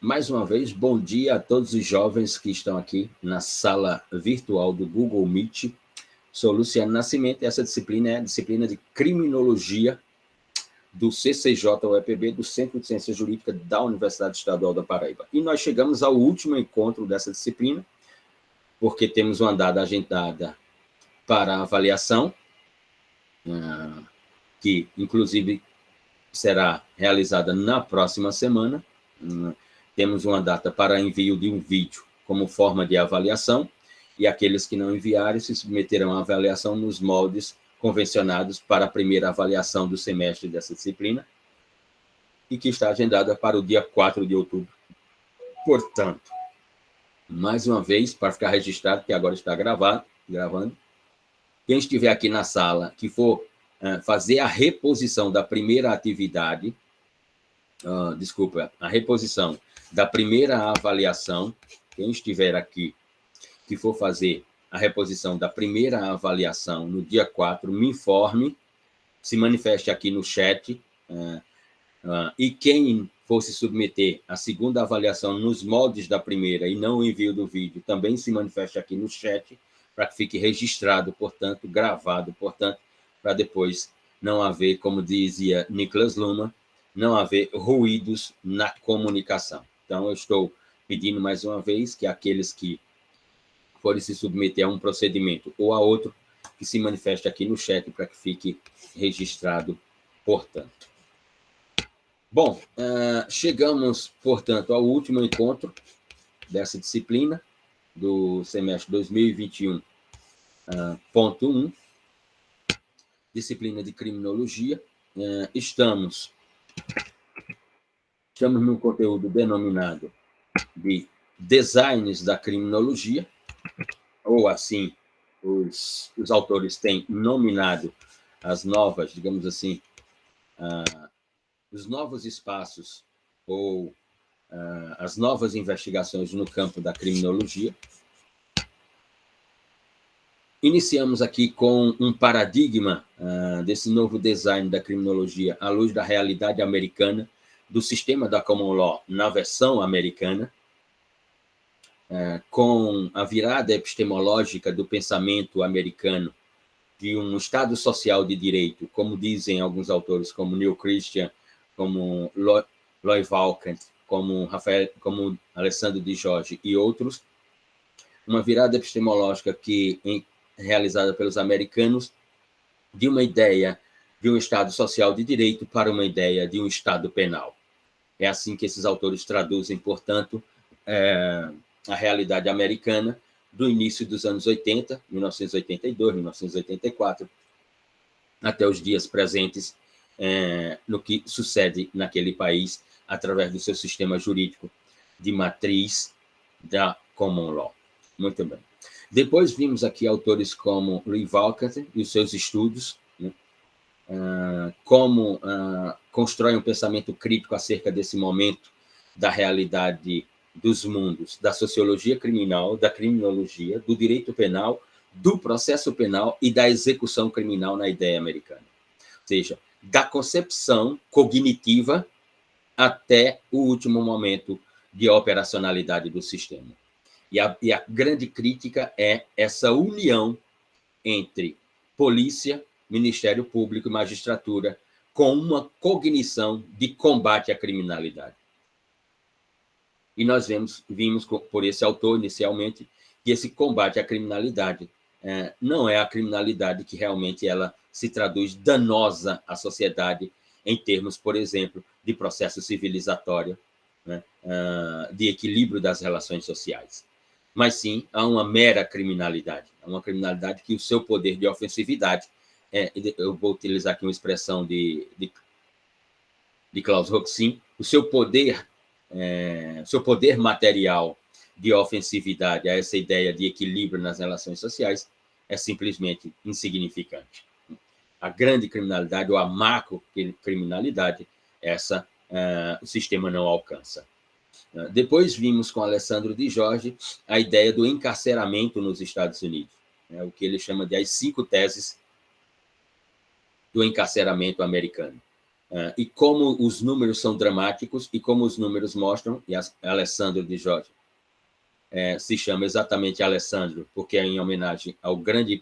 Mais uma vez, bom dia a todos os jovens que estão aqui na sala virtual do Google Meet. Sou Luciano Nascimento e essa disciplina é a disciplina de Criminologia do CCJ-UEPB, do Centro de Ciência Jurídica da Universidade Estadual da Paraíba. E nós chegamos ao último encontro dessa disciplina, porque temos uma data agendada para avaliação, que inclusive será realizada na próxima semana. Temos uma data para envio de um vídeo como forma de avaliação, e aqueles que não enviarem se submeterão à avaliação nos moldes convencionados para a primeira avaliação do semestre dessa disciplina, e que está agendada para o dia 4 de outubro. Portanto, mais uma vez, para ficar registrado, que agora está gravando, quem estiver aqui na sala, que for fazer a reposição da primeira atividade, a reposição da primeira avaliação, quem estiver aqui, que for fazer a reposição da primeira avaliação no dia 4, me informe, se manifeste aqui no chat, e quem for se submeter à segunda avaliação nos moldes da primeira e não o envio do vídeo, também se manifeste aqui no chat, para que fique registrado, portanto, gravado, portanto, para depois não haver, como dizia Nicholas Luhmann, não haver ruídos na comunicação. Então, eu estou pedindo mais uma vez que aqueles que forem se submeter a um procedimento ou a outro, que se manifeste aqui no chat para que fique registrado, portanto. Bom, chegamos, portanto, ao último encontro dessa disciplina do semestre 2021.1, disciplina de Criminologia. Estamos no conteúdo denominado de Designs da Criminologia, ou assim os autores têm nominado as novas, digamos assim, os novos espaços ou as novas investigações no campo da criminologia. Iniciamos aqui com um paradigma desse novo design da criminologia à luz da realidade americana, do sistema da common law na versão americana, com a virada epistemológica do pensamento americano de um Estado social de direito, como dizem alguns autores, como Neil Christian, como Loy Valkent, como Alessandro de Jorge e outros, uma virada epistemológica realizada pelos americanos, de uma ideia de um Estado social de direito para uma ideia de um Estado penal. É assim que esses autores traduzem, portanto, a realidade americana do início dos anos 80, 1982, 1984, até os dias presentes, no que sucede naquele país, através do seu sistema jurídico de matriz da common law. Muito bem. Depois vimos aqui autores como Lee Valkent e os seus estudos, né? Como constrói um pensamento crítico acerca desse momento da realidade dos mundos, da sociologia criminal, da criminologia, do direito penal, do processo penal e da execução criminal na ideia americana. Ou seja, da concepção cognitiva até o último momento de operacionalidade do sistema. E a grande crítica é essa união entre polícia, Ministério Público e magistratura, com uma cognição de combate à criminalidade. E nós vimos por esse autor, inicialmente, que esse combate à criminalidade não é a criminalidade que realmente ela se traduz danosa à sociedade em termos, por exemplo, de processo civilizatório, né, de equilíbrio das relações sociais. Mas sim há uma mera criminalidade, uma criminalidade que o seu poder de ofensividade, eu vou utilizar aqui uma expressão de Klaus Roxin, o seu poder material de ofensividade a essa ideia de equilíbrio nas relações sociais é simplesmente insignificante. A grande criminalidade, ou a macrocriminalidade, o sistema não alcança. Depois vimos com Alessandro de Jorge a ideia do encarceramento nos Estados Unidos, o que ele chama de as 5 teses do encarceramento americano. E como os números são dramáticos e como os números mostram, e Alessandro de Jorge se chama exatamente Alessandro, porque é em homenagem ao grande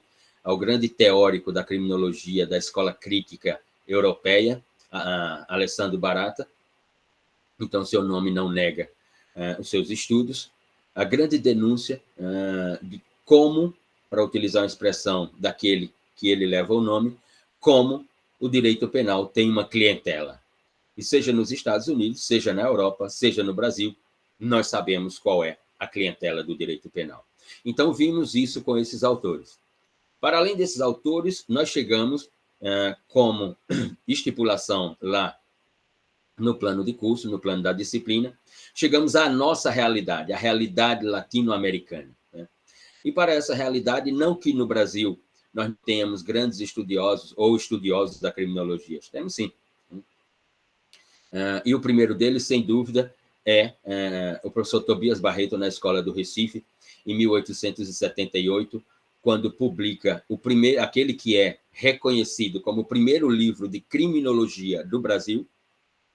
teórico da criminologia da escola crítica europeia, Alessandro Barata. Então, seu nome não nega os seus estudos. A grande denúncia de como, para utilizar uma expressão daquele que ele leva o nome, como o direito penal tem uma clientela. E seja nos Estados Unidos, seja na Europa, seja no Brasil, nós sabemos qual é a clientela do direito penal. Então, vimos isso com esses autores. Para além desses autores, nós chegamos, como estipulação lá no plano de curso, no plano da disciplina, chegamos à nossa realidade, a realidade latino-americana. Né? E para essa realidade, não que no Brasil nós tenhamos grandes estudiosos ou estudiosos da criminologia, temos sim. E o primeiro deles, sem dúvida, é o professor Tobias Barreto, na Escola do Recife, em 1878, quando publica aquele que é reconhecido como o primeiro livro de criminologia do Brasil,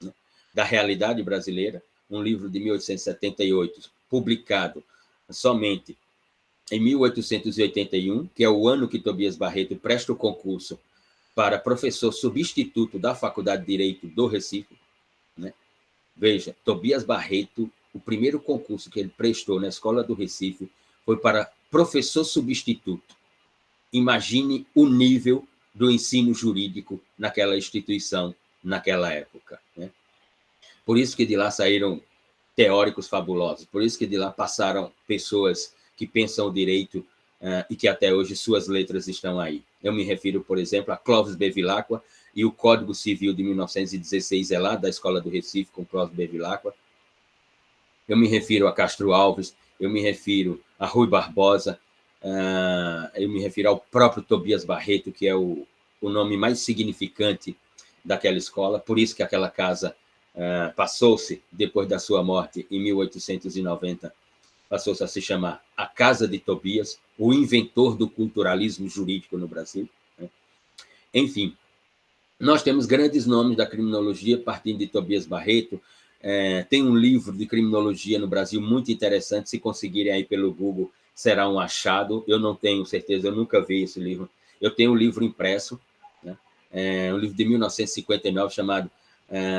né, da realidade brasileira, um livro de 1878, publicado somente em 1881, que é o ano que Tobias Barreto presta o concurso para professor substituto da Faculdade de Direito do Recife. Né? Veja, Tobias Barreto, o primeiro concurso que ele prestou na Escola do Recife foi para professor substituto. Imagine o nível do ensino jurídico naquela instituição, naquela época. Né? Por isso que de lá saíram teóricos fabulosos, por isso que de lá passaram pessoas que pensam o direito e que até hoje suas letras estão aí. Eu me refiro, por exemplo, a Clóvis Bevilacqua, e o Código Civil de 1916 é lá da Escola do Recife, com Clóvis Bevilacqua. Eu me refiro a Castro Alves, eu me refiro a Rui Barbosa, eu me refiro ao próprio Tobias Barreto, que é o nome mais significante daquela escola, por isso que aquela casa passou-se, depois da sua morte, em 1890, passou-se a se chamar a Casa de Tobias, o inventor do culturalismo jurídico no Brasil. Né? Enfim, nós temos grandes nomes da criminologia, partindo de Tobias Barreto. Tem um livro de criminologia no Brasil muito interessante, se conseguirem aí pelo Google, será um achado. Eu não tenho certeza, eu nunca vi esse livro. Eu tenho um livro impresso, né? Um livro de 1959, chamado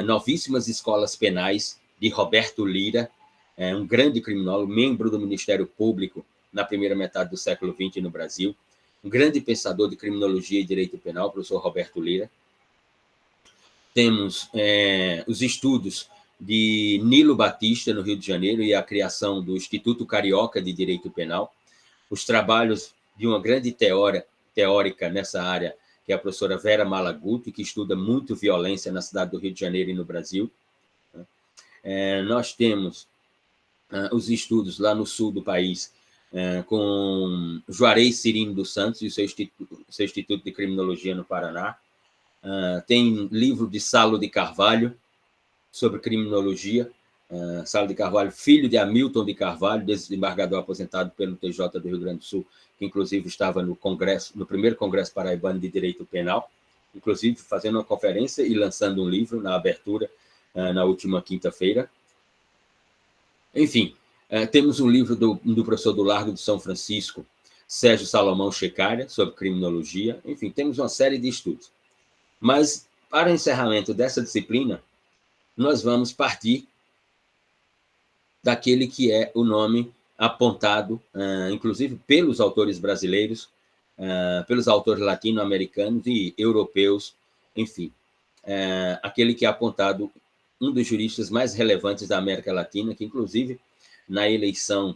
Novíssimas Escolas Penais, de Roberto Lira, um grande criminólogo, membro do Ministério Público na primeira metade do século XX no Brasil, um grande pensador de criminologia e direito penal, o professor Roberto Lira. Temos os estudos de Nilo Batista, no Rio de Janeiro, e a criação do Instituto Carioca de Direito Penal, os trabalhos de uma grande teórica nessa área, que é a professora Vera Malaguti, que estuda muito violência na cidade do Rio de Janeiro e no Brasil. Nós temos os estudos lá no sul do país, com Juarez Cirino dos Santos e o seu Instituto de Criminologia no Paraná. Tem livro de Salo de Carvalho sobre criminologia. Salo de Carvalho, filho de Hamilton de Carvalho, desembargador aposentado pelo TJ do Rio Grande do Sul, que inclusive estava no primeiro Congresso Paraibano de Direito Penal, inclusive fazendo uma conferência e lançando um livro na abertura, na última quinta-feira. Enfim, temos um livro do professor do Largo de São Francisco, Sérgio Salomão Checaria, sobre criminologia. Enfim, temos uma série de estudos. Mas, para encerramento dessa disciplina, nós vamos partir daquele que é o nome apontado, inclusive pelos autores brasileiros, pelos autores latino-americanos e europeus, enfim, aquele que é apontado um dos juristas mais relevantes da América Latina, que, inclusive, na eleição,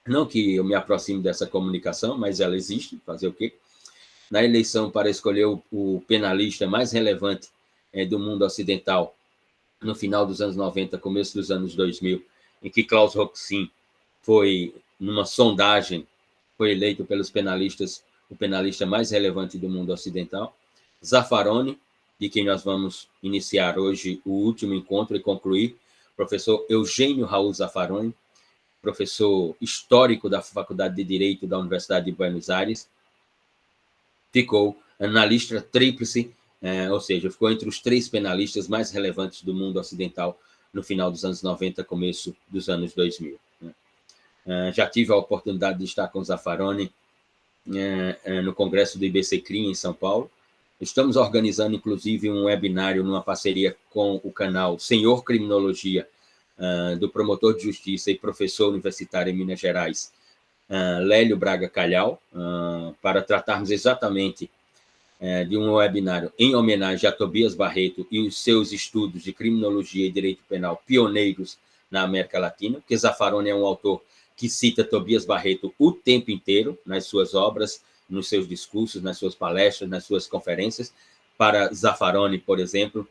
não que eu me aproxime dessa comunicação, mas ela existe, fazer o quê? Na eleição para escolher o penalista mais relevante do mundo ocidental, no final dos anos 90, começo dos anos 2000, em que Klaus Roxin foi, numa sondagem, foi eleito pelos penalistas o penalista mais relevante do mundo ocidental. Zaffaroni, de quem nós vamos iniciar hoje o último encontro e concluir, professor Eugênio Raul Zaffaroni, professor histórico da Faculdade de Direito da Universidade de Buenos Aires, ficou na lista tríplice ou seja, ficou entre os 3 penalistas mais relevantes do mundo ocidental no final dos anos 90, começo dos anos 2000. Já tive a oportunidade de estar com o Zaffaroni no congresso do IBCCRIM, em São Paulo. Estamos organizando, inclusive, um webinário numa parceria com o canal Senhor Criminologia, do promotor de justiça e professor universitário em Minas Gerais, Lélio Braga Calhau, para tratarmos exatamente de um webinário em homenagem a Tobias Barreto e os seus estudos de criminologia e direito penal pioneiros na América Latina, porque Zaffaroni é um autor que cita Tobias Barreto o tempo inteiro nas suas obras, nos seus discursos, nas suas palestras, nas suas conferências. Para Zaffaroni, por exemplo,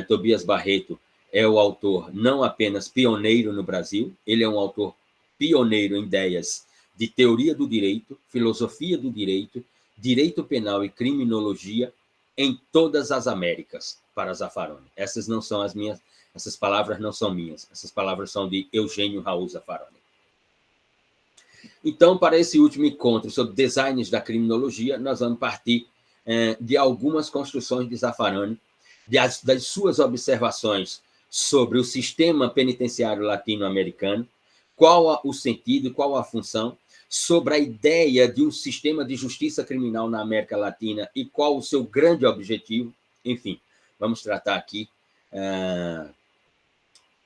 Tobias Barreto é o autor não apenas pioneiro no Brasil, ele é um autor pioneiro em ideias de teoria do direito, filosofia do direito, direito penal e criminologia em todas as Américas, para Zaffaroni. Essas não são as minhas, essas palavras não são minhas, essas palavras são de Eugênio Raul Zaffaroni. Então, para esse último encontro sobre designs da criminologia, nós vamos partir de algumas construções de Zaffaroni, das suas observações sobre o sistema penitenciário latino-americano, qual o sentido, qual a função, sobre a ideia de um sistema de justiça criminal na América Latina e qual o seu grande objetivo. Enfim, vamos tratar aqui,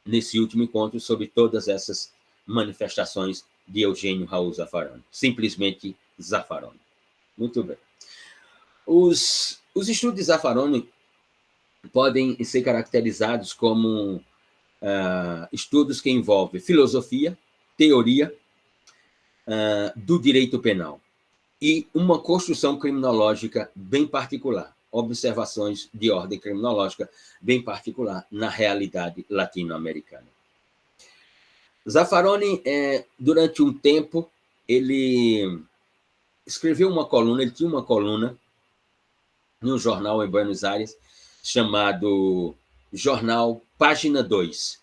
nesse último encontro, sobre todas essas manifestações de Eugênio Raul Zaffaroni, simplesmente Zaffaroni. Muito bem. Os estudos de Zaffaroni podem ser caracterizados como estudos que envolvem filosofia, teoria do direito penal e uma construção criminológica bem particular, observações de ordem criminológica bem particular na realidade latino-americana. Zaffaroni, durante um tempo, ele escreveu uma coluna, ele tinha uma coluna em um jornal em Buenos Aires, chamado Jornal Página 2.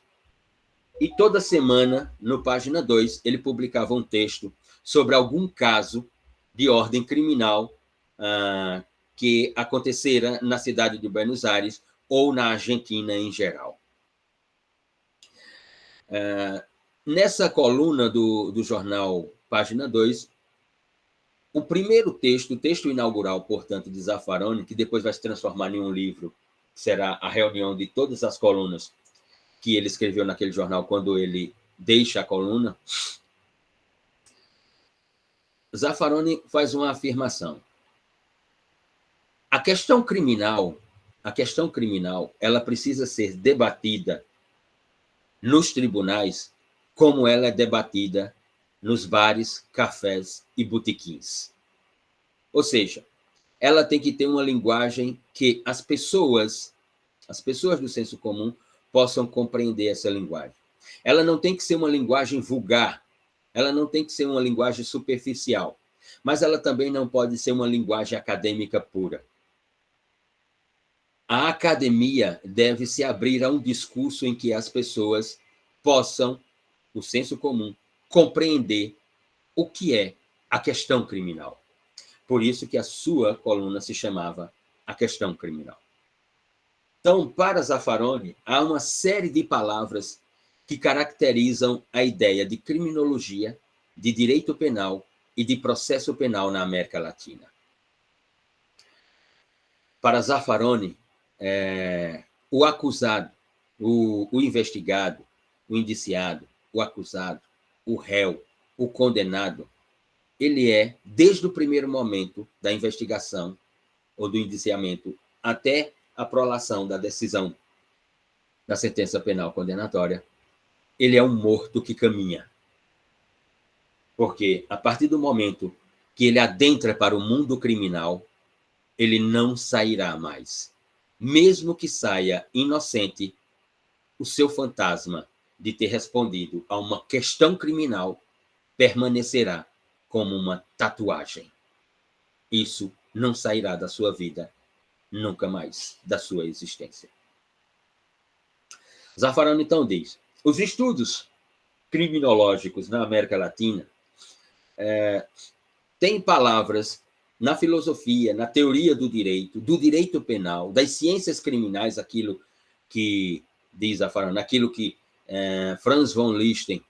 E toda semana, no Página 2, ele publicava um texto sobre algum caso de ordem criminal que acontecera na cidade de Buenos Aires ou na Argentina em geral. Nessa coluna do jornal Página 2, o primeiro texto, o texto inaugural, portanto, de Zaffaroni, que depois vai se transformar em um livro, que será a reunião de todas as colunas que ele escreveu naquele jornal quando ele deixa a coluna, Zaffaroni faz uma afirmação. A questão criminal, ela precisa ser debatida nos tribunais como ela é debatida nos bares, cafés e botequins. Ou seja, ela tem que ter uma linguagem que as pessoas do senso comum possam compreender essa linguagem. Ela não tem que ser uma linguagem vulgar, ela não tem que ser uma linguagem superficial, mas ela também não pode ser uma linguagem acadêmica pura. A academia deve se abrir a um discurso em que as pessoas possam, o senso comum, compreender o que é a questão criminal. Por isso que a sua coluna se chamava A Questão Criminal. Então, para Zaffaroni, há uma série de palavras que caracterizam a ideia de criminologia, de direito penal e de processo penal na América Latina. Para Zaffaroni, o acusado, o investigado, o indiciado, o acusado, o réu, o condenado, ele é, desde o primeiro momento da investigação ou do indiciamento até a prolação da decisão da sentença penal condenatória, ele é um morto que caminha. Porque, a partir do momento que ele adentra para o mundo criminal, ele não sairá mais. Mesmo que saia inocente, o seu fantasma de ter respondido a uma questão criminal permanecerá como uma tatuagem. Isso não sairá da sua vida nunca mais, da sua existência. Zaffaroni, então, diz: os estudos criminológicos na América Latina têm palavras na filosofia, na teoria do direito penal, das ciências criminais, aquilo que diz Zaffaroni, aquilo que Franz von Liszt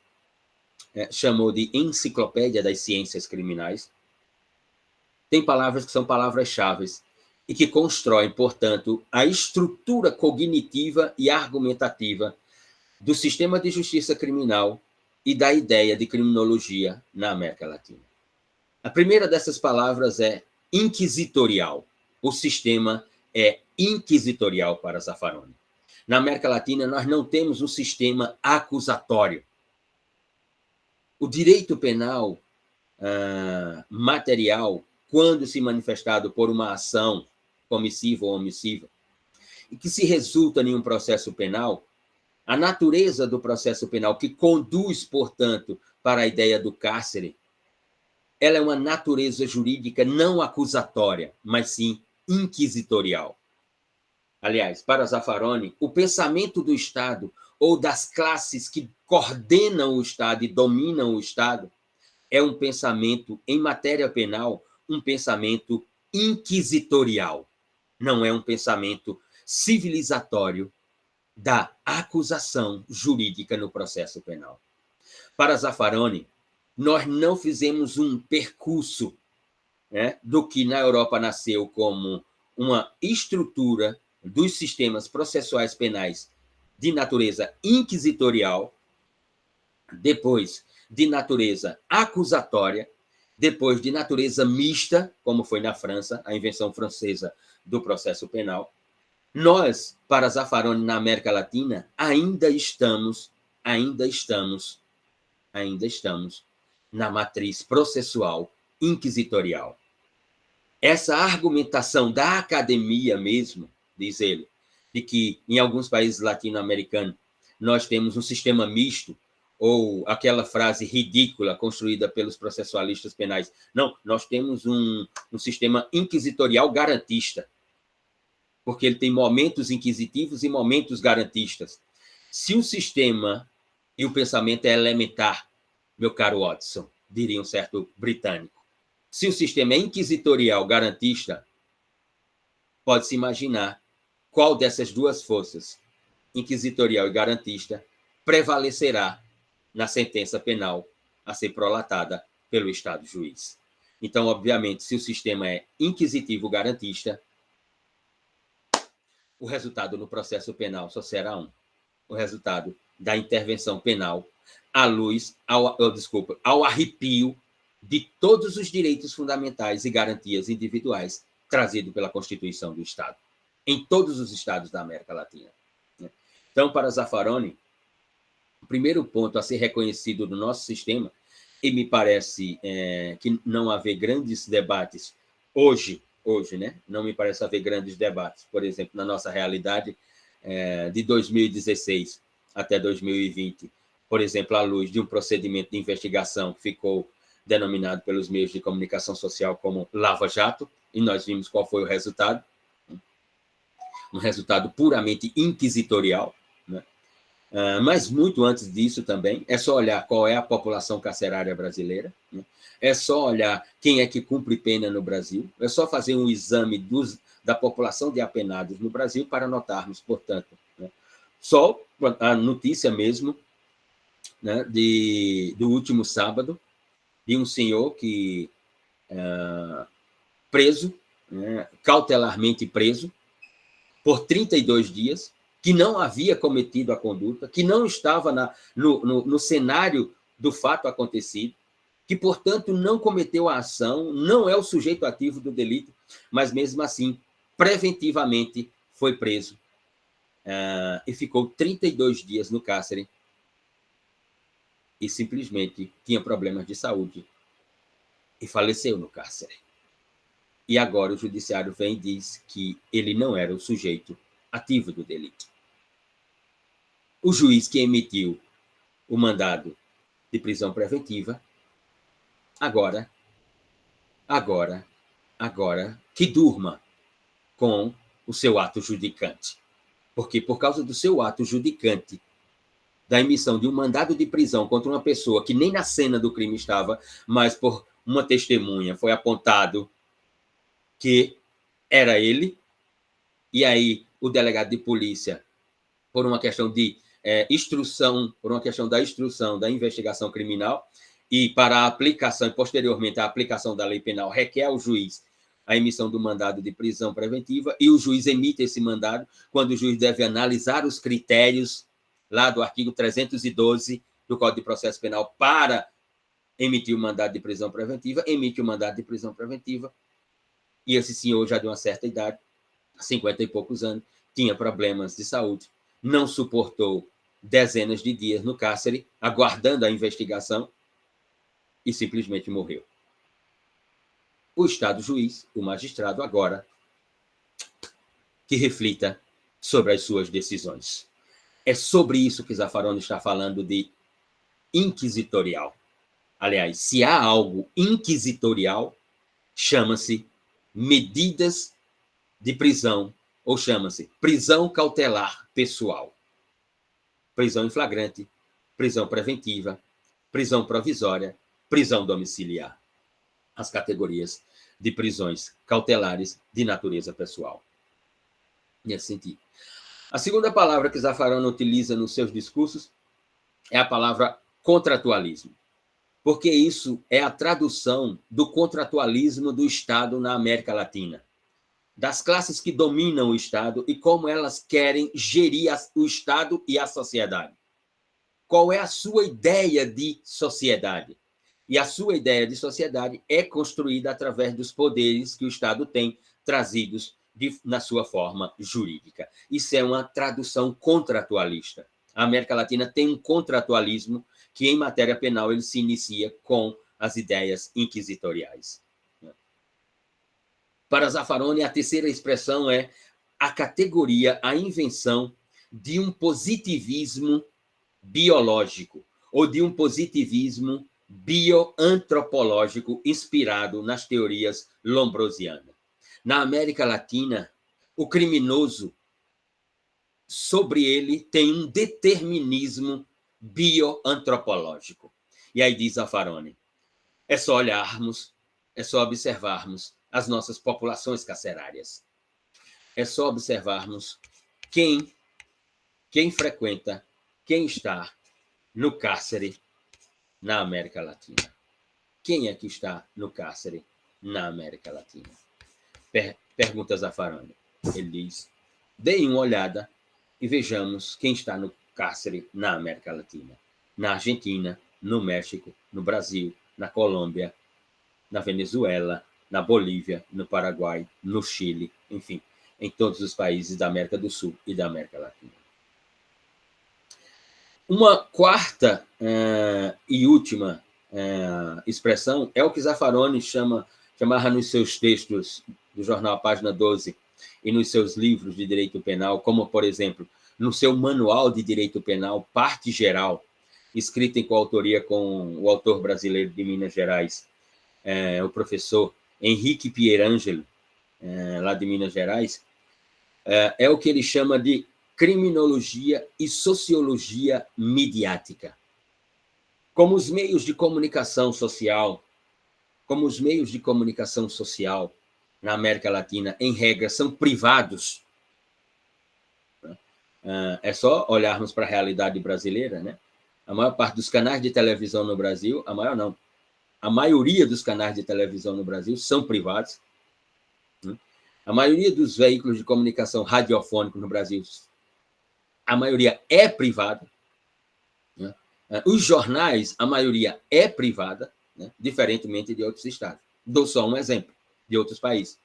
chamou de enciclopédia das ciências criminais, tem palavras que são palavras-chave e que constroem, portanto, a estrutura cognitiva e argumentativa do sistema de justiça criminal e da ideia de criminologia na América Latina. A primeira dessas palavras é inquisitorial. O sistema é inquisitorial para Zaffaroni. Na América Latina, nós não temos um sistema acusatório. O direito penal material, quando se manifestado por uma ação comissiva ou omissiva, e que se resulta em um processo penal, a natureza do processo penal, que conduz, portanto, para a ideia do cárcere, ela é uma natureza jurídica não acusatória, mas sim inquisitorial. Aliás, para Zaffaroni, o pensamento do Estado ou das classes que coordenam o Estado e dominam o Estado é um pensamento, em matéria penal, um pensamento inquisitorial. Não é um pensamento civilizatório da acusação jurídica no processo penal. Para Zaffaroni, nós não fizemos um percurso do que na Europa nasceu como uma estrutura dos sistemas processuais penais de natureza inquisitorial, depois de natureza acusatória, depois de natureza mista, como foi na França, a invenção francesa do processo penal. Nós, para Zaffaroni, na América Latina, ainda estamos na matriz processual inquisitorial. Essa argumentação da academia mesmo, diz ele, de que em alguns países latino-americanos nós temos um sistema misto, ou aquela frase ridícula construída pelos processualistas penais. Não, nós temos um sistema inquisitorial garantista, porque ele tem momentos inquisitivos e momentos garantistas. Se o sistema e o pensamento é elementar, meu caro Watson, diria um certo britânico, se o sistema é inquisitorial garantista, pode-se imaginar qual dessas duas forças, inquisitorial e garantista, prevalecerá na sentença penal a ser prolatada pelo Estado juiz. Então, obviamente, se o sistema é inquisitivo garantista, o resultado no processo penal só será um: o resultado da intervenção penal à luz, ao arrepio de todos os direitos fundamentais e garantias individuais trazidos pela Constituição do Estado, em todos os estados da América Latina. Então, para Zaffaroni, o primeiro ponto a ser reconhecido no nosso sistema, e me parece que não haver grandes debates hoje, não me parece haver grandes debates, por exemplo, na nossa realidade de 2016 até 2020, por exemplo, à luz de um procedimento de investigação que ficou denominado pelos meios de comunicação social como Lava Jato, e nós vimos qual foi o resultado, um resultado puramente inquisitorial, mas muito antes disso também, é só olhar qual é a população carcerária brasileira, é só olhar quem é que cumpre pena no Brasil, é só fazer um exame da população de apenados no Brasil para notarmos, portanto, só a notícia mesmo do último sábado, de um senhor que preso, cautelarmente preso, por 32 dias, que não havia cometido a conduta, que não estava no cenário do fato acontecido, que, portanto, não cometeu a ação, não é o sujeito ativo do delito, mas, mesmo assim, preventivamente foi preso e ficou 32 dias no cárcere e simplesmente tinha problemas de saúde e faleceu no cárcere. E agora o judiciário vem e diz que ele não era o sujeito ativo do delito. O juiz que emitiu o mandado de prisão preventiva, agora, que durma com o seu ato judicante. Porque, por causa do seu ato judicante, da emissão de um mandado de prisão contra uma pessoa que nem na cena do crime estava, mas por uma testemunha foi apontado que era ele, e aí o delegado de polícia, por uma questão de instrução, por uma questão da instrução da investigação criminal, e para a aplicação, e posteriormente a aplicação da lei penal, requer ao juiz a emissão do mandado de prisão preventiva, e o juiz emite esse mandado quando o juiz deve analisar os critérios lá do artigo 312 do Código de Processo Penal para emitir o mandado de prisão preventiva, emite o mandado de prisão preventiva, e esse senhor, já de uma certa idade, 50 e poucos anos, tinha problemas de saúde, não suportou dezenas de dias no cárcere, aguardando a investigação, e simplesmente morreu. O Estado juiz, o magistrado, agora, que reflita sobre as suas decisões. É sobre isso que Zaffaroni está falando de inquisitorial. Aliás, se há algo inquisitorial, chama-se medidas de prisão, ou chama-se prisão cautelar pessoal. Prisão em flagrante, prisão preventiva, prisão provisória, prisão domiciliar. As categorias de prisões cautelares de natureza pessoal. Nesse sentido. A segunda palavra que Zaffaroni utiliza nos seus discursos é a palavra contratualismo, porque isso é a tradução do contratualismo do Estado na América Latina, das classes que dominam o Estado e como elas querem gerir o Estado e a sociedade. Qual é a sua ideia de sociedade? E a sua ideia de sociedade é construída através dos poderes que o Estado tem trazidos na sua forma jurídica. Isso é uma tradução contratualista. A América Latina tem um contratualismo que, em matéria penal, ele se inicia com as ideias inquisitoriais. Para Zaffaroni, a terceira expressão é a categoria, a invenção de um positivismo biológico ou de um positivismo bioantropológico inspirado nas teorias lombrosianas. Na América Latina, o criminoso, sobre ele, tem um determinismo bioantropológico. E aí diz Zaffaroni, é só olharmos, é só observarmos as nossas populações carcerárias. É só observarmos quem frequenta, quem está no cárcere na América Latina. Quem é que está no cárcere na América Latina? Pergunta Zaffaroni. Ele diz, deem uma olhada e vejamos quem está no cárcere na América Latina. Na Argentina, no México, no Brasil, na Colômbia, na Venezuela, na Bolívia, no Paraguai, no Chile, enfim, em todos os países da América do Sul e da América Latina. Uma quarta e última expressão é o que Zaffaroni chamava nos seus textos do jornal A Página 12 e nos seus livros de direito penal, como, por exemplo, no seu Manual de Direito Penal, Parte Geral, escrito em coautoria com o autor brasileiro de Minas Gerais, o professor Henrique Pierangeli, lá de Minas Gerais, é o que ele chama de criminologia e sociologia midiática. Como os meios de comunicação social, na América Latina, em regra, são privados. É só olharmos para a realidade brasileira, né? A maior parte dos canais de televisão no Brasil, a maioria dos canais de televisão no Brasil são privados. A maioria dos veículos de comunicação radiofônicos no Brasil, a maioria é privada. Os jornais, a maioria é privada, né? Diferentemente de outros estados. Dou só um exemplo de outros países.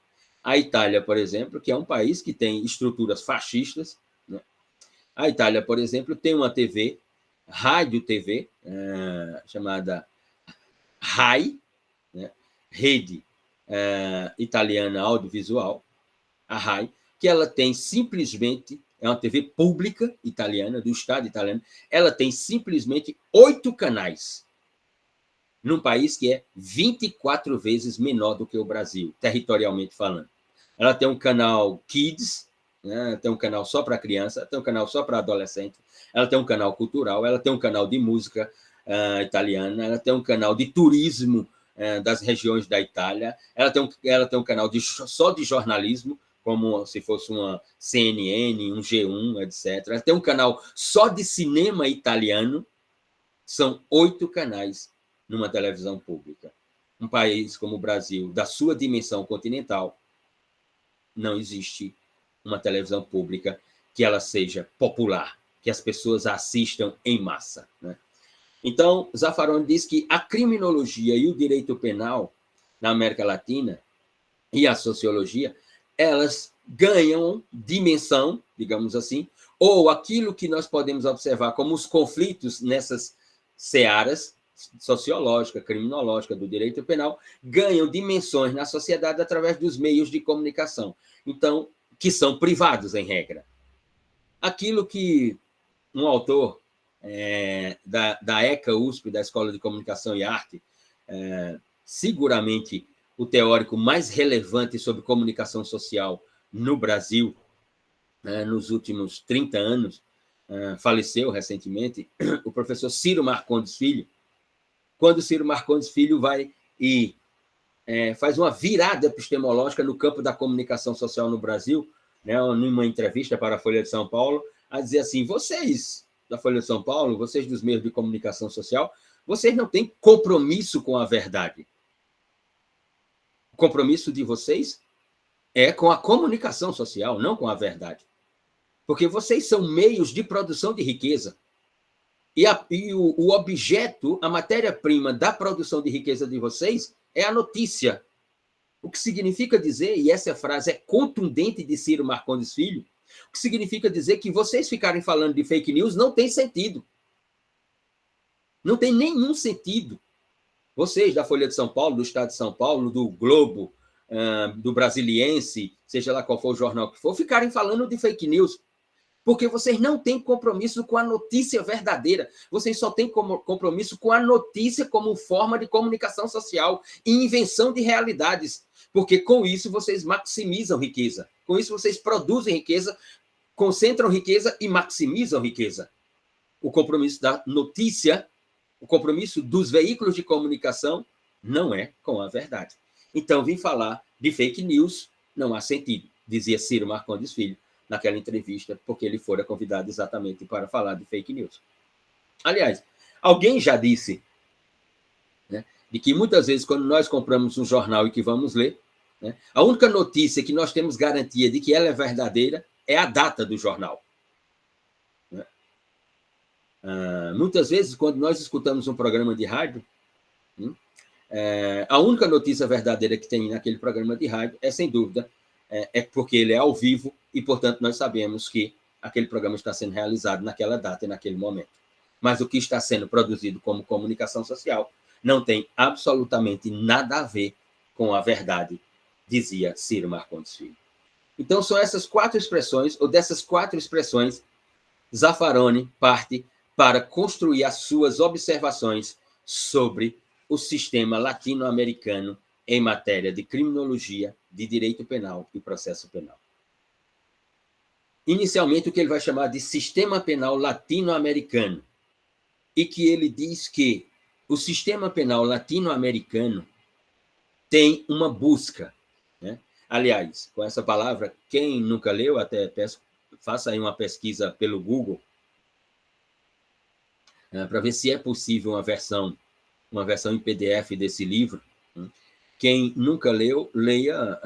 A Itália, por exemplo, que é um país que tem estruturas fascistas, né? A Itália, por exemplo, tem uma TV, rádio-TV, chamada RAI, né? Rede Italiana Audiovisual, a RAI, que ela tem simplesmente, é uma TV pública italiana, do Estado italiano, ela tem simplesmente 8 canais, num país que é 24 vezes menor do que o Brasil, territorialmente falando. Ela tem um canal Kids, né? Tem um canal só para criança, tem um canal só para adolescente, ela tem um canal cultural, ela tem um canal de música italiana, ela tem um canal de turismo das regiões da Itália. Ela tem um canal só de jornalismo, como se fosse uma CNN, um G1, etc. Ela tem um canal só de cinema italiano. São 8 canais numa televisão pública. Um país como o Brasil, da sua dimensão continental, não existe uma televisão pública que ela seja popular, que as pessoas assistam em massa, né? Então, Zaffaroni diz que a criminologia e o direito penal na América Latina e a sociologia, elas ganham dimensão, digamos assim, ou aquilo que nós podemos observar como os conflitos nessas searas, sociológica, criminológica, do direito penal, ganham dimensões na sociedade através dos meios de comunicação, então, que são privados, em regra. Aquilo que um autor da ECA USP, da Escola de Comunicação e Arte, seguramente o teórico mais relevante sobre comunicação social no Brasil, nos últimos 30 anos, faleceu recentemente, o professor Ciro Marcondes Filho. Quando Ciro Marcondes Filho vai e faz uma virada epistemológica no campo da comunicação social no Brasil, né, numa entrevista para a Folha de São Paulo, a dizer assim: vocês da Folha de São Paulo, vocês dos meios de comunicação social, vocês não têm compromisso com a verdade. O compromisso de vocês é com a comunicação social, não com a verdade. Porque vocês são meios de produção de riqueza. E o objeto, a matéria-prima da produção de riqueza de vocês é a notícia. O que significa dizer, e essa frase é contundente de Ciro Marcondes Filho, o que significa dizer que vocês ficarem falando de fake news não tem sentido. Não tem nenhum sentido. Vocês da Folha de São Paulo, do Estado de São Paulo, do Globo, do Brasiliense, seja lá qual for o jornal que for, ficarem falando de fake news. Porque vocês não têm compromisso com a notícia verdadeira. Vocês só têm compromisso com a notícia como forma de comunicação social e invenção de realidades. Porque com isso vocês maximizam riqueza. Com isso vocês produzem riqueza, concentram riqueza e maximizam riqueza. O compromisso da notícia, o compromisso dos veículos de comunicação não é com a verdade. Então, vim falar de fake news, não há sentido, dizia Ciro Marcondes Filho naquela entrevista, porque ele fora convidado exatamente para falar de fake news. Aliás, alguém já disse, né, de que muitas vezes, quando nós compramos um jornal e que vamos ler, né, a única notícia que nós temos garantia de que ela é verdadeira é a data do jornal. Né? Muitas vezes, quando nós escutamos um programa de rádio, a única notícia verdadeira que tem naquele programa de rádio é, sem dúvida, porque ele é ao vivo e, portanto, nós sabemos que aquele programa está sendo realizado naquela data e naquele momento. Mas o que está sendo produzido como comunicação social não tem absolutamente nada a ver com a verdade, dizia Ciro Marcondes Filho. Então, são essas 4 expressões, ou dessas 4 expressões, Zaffaroni parte para construir as suas observações sobre o sistema latino-americano em matéria de criminologia, de direito penal e processo penal. Inicialmente, o que ele vai chamar de sistema penal latino-americano, e que ele diz que o sistema penal latino-americano tem uma busca, né? Aliás, com essa palavra, quem nunca leu, até peço, faça aí uma pesquisa pelo Google, para ver se é possível uma versão em PDF desse livro. Quem nunca leu, leia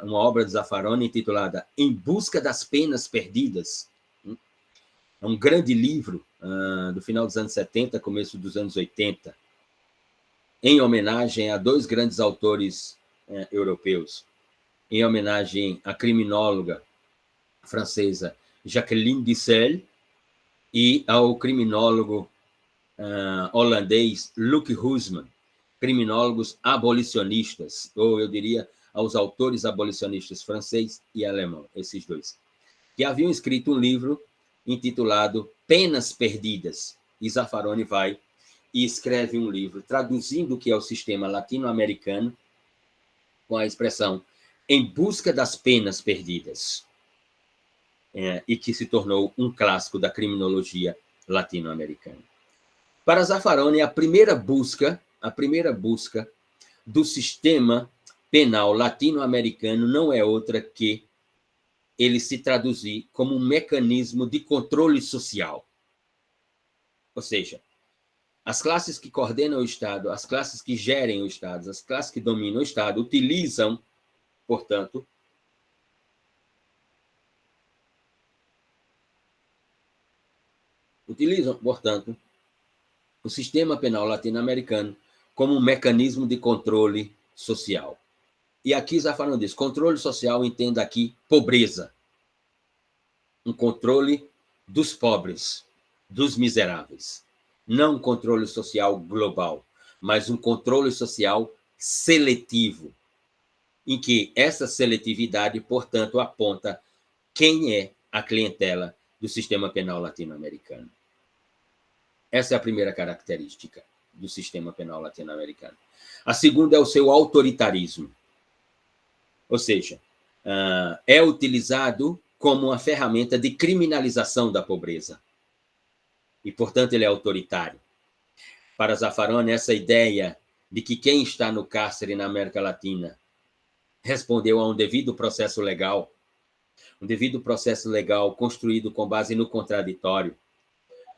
uma obra de Zaffaroni intitulada Em Busca das Penas Perdidas. É um grande livro do final dos anos 70, começo dos anos 80, em homenagem a 2 grandes autores europeus, em homenagem à criminóloga francesa Jacqueline Dissel e ao criminólogo holandês Luc Huysman, criminólogos abolicionistas, ou eu diria aos autores abolicionistas francês e alemão, esses 2, que haviam escrito um livro intitulado Penas Perdidas. E Zaffaroni vai e escreve um livro traduzindo o que é o sistema latino-americano com a expressão Em Busca das Penas Perdidas, e que se tornou um clássico da criminologia latino-americana. Para Zaffaroni, a primeira busca do sistema penal latino-americano não é outra que ele se traduzir como um mecanismo de controle social. Ou seja, as classes que coordenam o Estado, as classes que gerem o Estado, as classes que dominam o Estado, utilizam, portanto, o sistema penal latino-americano como um mecanismo de controle social. E aqui já falando disso, controle social, entenda aqui pobreza. Um controle dos pobres, dos miseráveis. Não um controle social global, mas um controle social seletivo, em que essa seletividade, portanto, aponta quem é a clientela do sistema penal latino-americano. Essa é a primeira característica do sistema penal latino-americano. A segunda é o seu autoritarismo. Ou seja, é utilizado como uma ferramenta de criminalização da pobreza. E, portanto, ele é autoritário. Para Zaffaroni, essa ideia de que quem está no cárcere na América Latina respondeu a um devido processo legal construído com base no contraditório,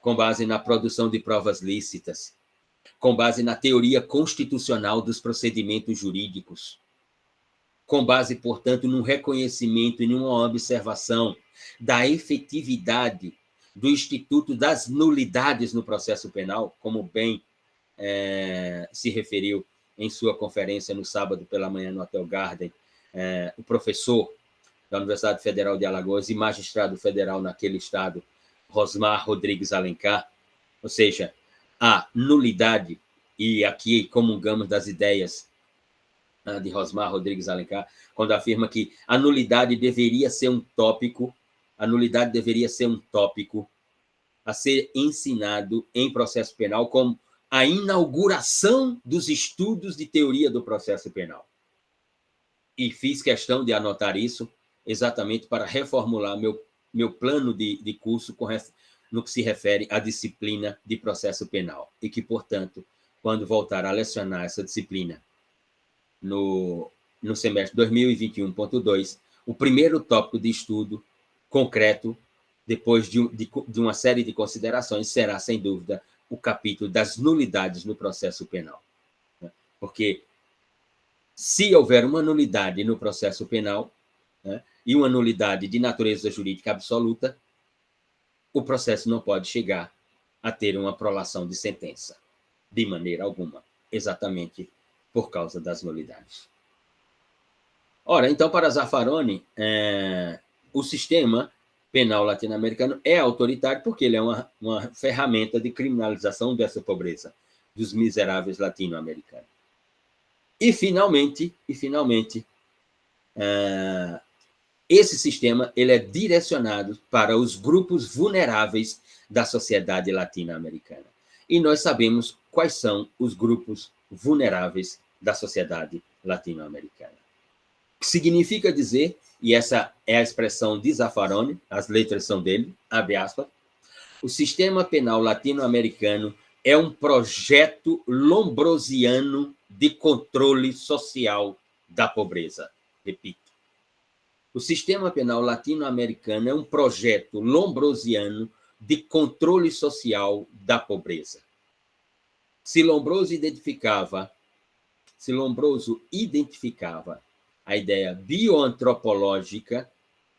com base na produção de provas lícitas, com base na teoria constitucional dos procedimentos jurídicos, com base, portanto, num reconhecimento e numa observação da efetividade do Instituto das Nulidades no processo penal, como bem se referiu em sua conferência no sábado pela manhã no Hotel Garden, o professor da Universidade Federal de Alagoas e magistrado federal naquele estado, Rosmar Rodrigues Alencar. Ou seja, a nulidade, e aqui comungamos das ideias de Rosmar Rodrigues Alencar, quando afirma que a nulidade deveria ser um tópico a ser ensinado em processo penal como a inauguração dos estudos de teoria do processo penal. E fiz questão de anotar isso exatamente para reformular meu plano de curso no que se refere à disciplina de processo penal. E que, portanto, quando voltar a lecionar essa disciplina no semestre 2021.2, o primeiro tópico de estudo concreto, depois de uma série de considerações, será, sem dúvida, o capítulo das nulidades no processo penal. Porque se houver uma nulidade no processo penal, e uma nulidade de natureza jurídica absoluta, o processo não pode chegar a ter uma prolação de sentença, de maneira alguma, exatamente por causa das nulidades. Ora, então, para Zaffaroni, o sistema penal latino-americano é autoritário porque ele é uma ferramenta de criminalização dessa pobreza, dos miseráveis latino-americanos. E, finalmente, esse sistema ele é direcionado para os grupos vulneráveis da sociedade latino-americana. E nós sabemos quais são os grupos vulneráveis da sociedade latino-americana. O que significa dizer, e essa é a expressão de Zaffaroni, as letras são dele, abre aspas, o sistema penal latino-americano é um projeto lombrosiano de controle social da pobreza. Repito. O sistema penal latino-americano é um projeto lombrosiano de controle social da pobreza. Se Lombroso identificava a ideia bioantropológica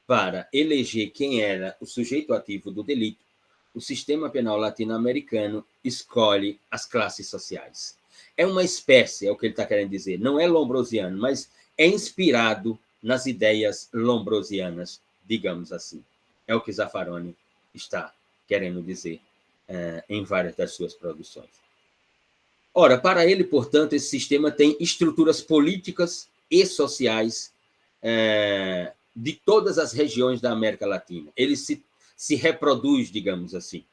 para eleger quem era o sujeito ativo do delito, o sistema penal latino-americano escolhe as classes sociais. É uma espécie, é o que ele está querendo dizer, não é lombrosiano, mas é inspirado nas ideias lombrosianas, digamos assim. É o que Zaffaroni está querendo dizer em várias das suas produções. Ora, para ele, portanto, esse sistema tem estruturas políticas e sociais de todas as regiões da América Latina. Ele se reproduz, digamos assim.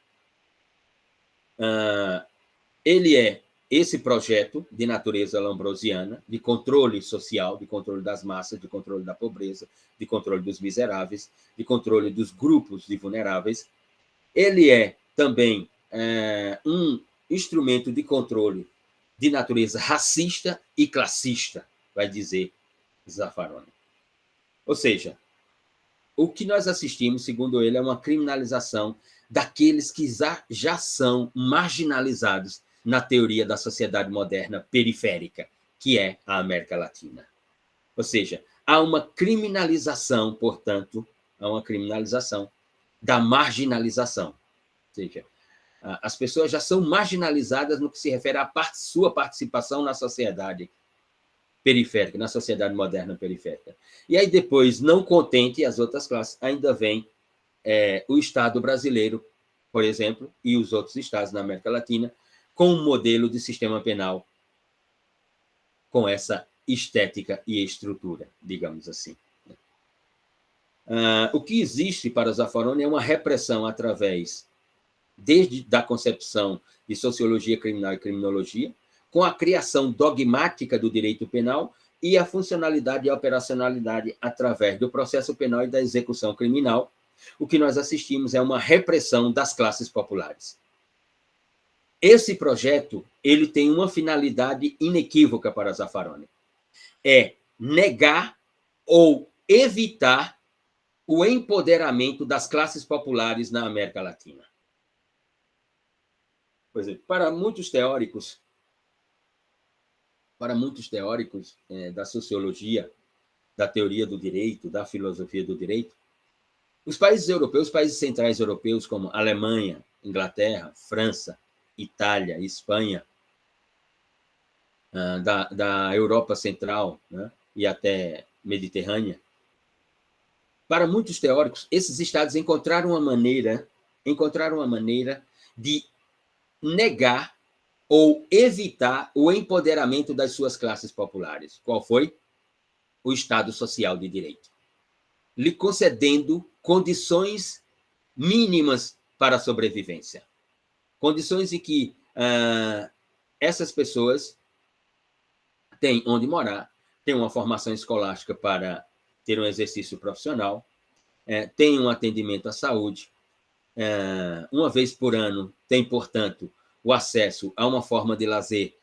Ele é esse projeto de natureza lombrosiana, de controle social, de controle das massas, de controle da pobreza, de controle dos miseráveis, de controle dos grupos de vulneráveis. Ele é também um instrumento de controle de natureza racista e classista, vai dizer Zaffaroni. Ou seja, o que nós assistimos, segundo ele, é uma criminalização daqueles que já são marginalizados na teoria da sociedade moderna periférica, que é a América Latina. Ou seja, há uma criminalização, portanto, há uma criminalização da marginalização. Ou seja, as pessoas já são marginalizadas no que se refere à sua participação na sociedade periférica, na sociedade moderna periférica. E aí depois, não contente as outras classes, ainda vem o Estado brasileiro, por exemplo, e os outros estados na América Latina, com um modelo de sistema penal com essa estética e estrutura, digamos assim. O que existe para Zaffaroni é uma repressão através, desde da concepção de sociologia criminal e criminologia, com a criação dogmática do direito penal e a funcionalidade e a operacionalidade através do processo penal e da execução criminal. O que nós assistimos é uma repressão das classes populares. Esse projeto ele tem uma finalidade inequívoca para Zaffaroni. É negar ou evitar o empoderamento das classes populares na América Latina. Por exemplo, para muitos teóricos da sociologia, da teoria do direito, da filosofia do direito, os países europeus, os países centrais europeus, como Alemanha, Inglaterra, França, Itália, Espanha, da Europa Central, né, e até Mediterrânea, para muitos teóricos, esses estados encontraram uma maneira de negar ou evitar o empoderamento das suas classes populares. Qual foi? O Estado Social de Direito, lhe concedendo condições mínimas para a sobrevivência. Condições em que essas pessoas têm onde morar, têm uma formação escolástica para ter um exercício profissional, têm um atendimento à saúde, uma vez por ano tem, portanto, o acesso a uma forma de lazer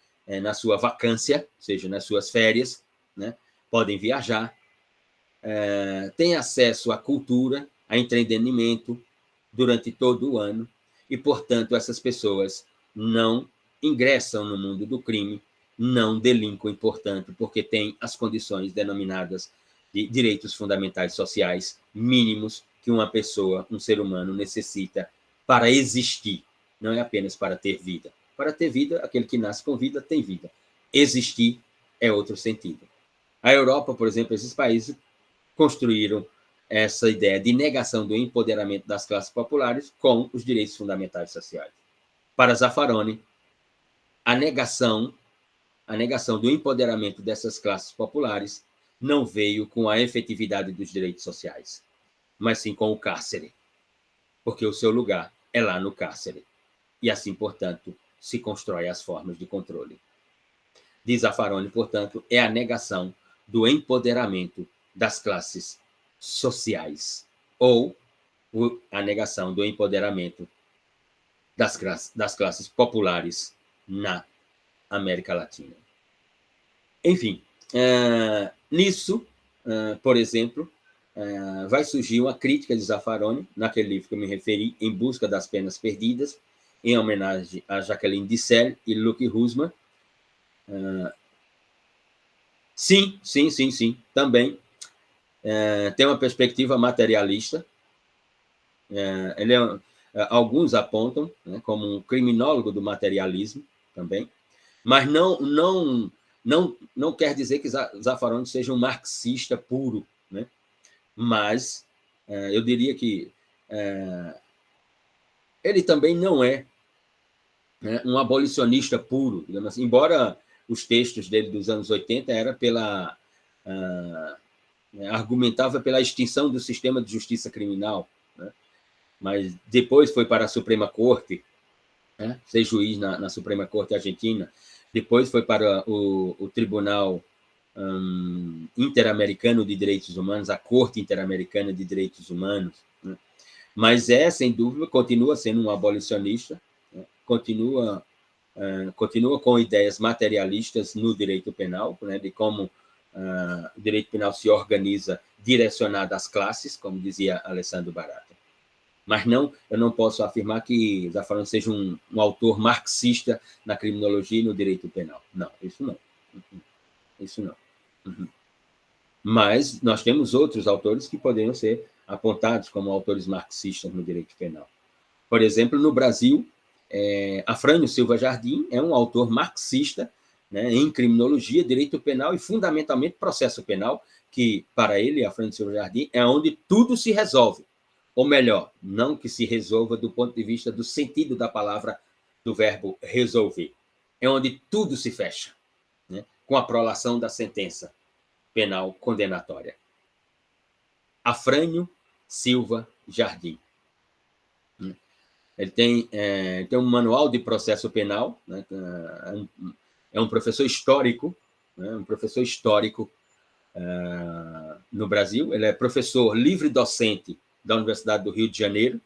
na sua vacância, ou seja, nas suas férias, né? Podem viajar, têm acesso à cultura, a entretenimento durante todo o ano, e, portanto, essas pessoas não ingressam no mundo do crime, não delinquem, portanto, porque têm as condições denominadas de direitos fundamentais sociais mínimos que uma pessoa, um ser humano, necessita para existir. Não é apenas para ter vida. Para ter vida, aquele que nasce com vida tem vida. Existir é outro sentido. A Europa, por exemplo, esses países construíram essa ideia de negação do empoderamento das classes populares com os direitos fundamentais sociais. Para Zaffaroni, a negação do empoderamento dessas classes populares não veio com a efetividade dos direitos sociais, mas sim com o cárcere, porque o seu lugar é lá no cárcere. E assim, portanto, se constrói as formas de controle. Diz Zaffaroni, portanto, é a negação do empoderamento das classes sociais, ou a negação do empoderamento das classes populares na América Latina. Enfim, nisso, por exemplo, vai surgir uma crítica de Zaffaroni, naquele livro que eu me referi, Em Busca das Penas Perdidas, em homenagem a Jacqueline Dissel e Luc Husman. Sim, também tem uma perspectiva materialista. Ele alguns apontam, né, como um criminólogo do materialismo também, mas não quer dizer que Zaffaroni seja um marxista puro, né? Mas eu diria que ele também não é, né, um abolicionista puro, digamos assim, embora os textos dele dos anos 80 argumentava pela extinção do sistema de justiça criminal, né? Mas depois foi para a Suprema Corte, né, ser juiz na Suprema Corte Argentina, depois foi para o Tribunal Interamericano de Direitos Humanos, a Corte Interamericana de Direitos Humanos, né? Mas sem dúvida, continua sendo um abolicionista, né? Continua continua com ideias materialistas no direito penal, né, de como o direito penal se organiza direcionado às classes, como dizia Alessandro Barata. Mas não, eu não posso afirmar que Zaffaroni seja um autor marxista na criminologia e no direito penal. Não, isso não. Isso não. Mas nós temos outros autores que poderiam ser apontados como autores marxistas no direito penal. Por exemplo, no Brasil, Afrânio Silva Jardim é um autor marxista, né, em criminologia, direito penal e, fundamentalmente, processo penal, que, para ele, Afrânio Silva Jardim, é onde tudo se resolve. Ou melhor, não que se resolva do ponto de vista do sentido da palavra, do verbo resolver. É onde tudo se fecha, né, com a prolação da sentença penal condenatória. Afrânio Silva Jardim. Ele tem um manual de processo penal, né, é um professor histórico, né, no Brasil. Ele é professor livre-docente da Universidade do Rio de Janeiro,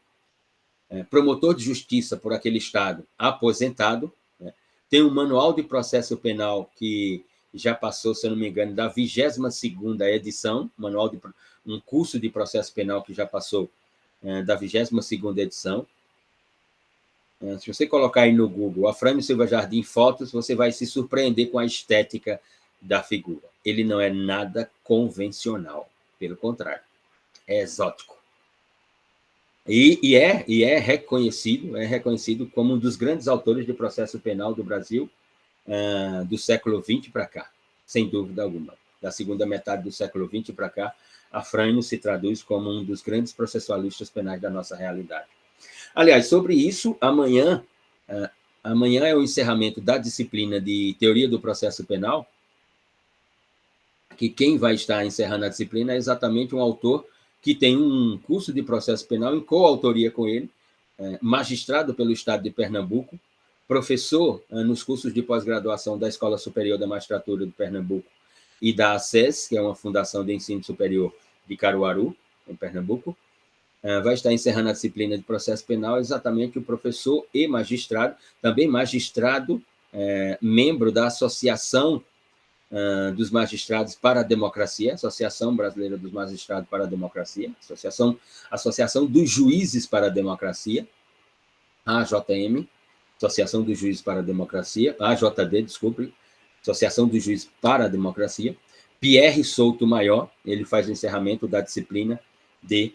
promotor de justiça por aquele estado, aposentado, né, tem um manual de processo penal que já passou, se eu não me engano, da 22ª edição, um curso de processo penal que já passou da 22ª edição. Se você colocar aí no Google Afrânio Silva Jardim fotos, você vai se surpreender com a estética da figura. Ele não é nada convencional, pelo contrário, é exótico. E é reconhecido como um dos grandes autores de processo penal do Brasil do século XX para cá, sem dúvida alguma. Da segunda metade do século XX para cá, Afrânio se traduz como um dos grandes processualistas penais da nossa realidade. Aliás, sobre isso, amanhã é o encerramento da disciplina de Teoria do Processo Penal, que quem vai estar encerrando a disciplina é exatamente um autor que tem um curso de processo penal em coautoria com ele, magistrado pelo Estado de Pernambuco, professor nos cursos de pós-graduação da Escola Superior da Magistratura de Pernambuco e da ACES, que é uma fundação de ensino superior de Caruaru, em Pernambuco. Vai estar encerrando a disciplina de processo penal exatamente o professor e magistrado, também magistrado, membro da Associação dos Magistrados para a Democracia, Associação Brasileira dos Magistrados para a Democracia, Associação dos Juízes para a Democracia, AJM, Associação dos Juízes para a Democracia, AJD, desculpe, Associação dos Juízes para a Democracia. Pierre Souto Maior, ele faz o encerramento da disciplina de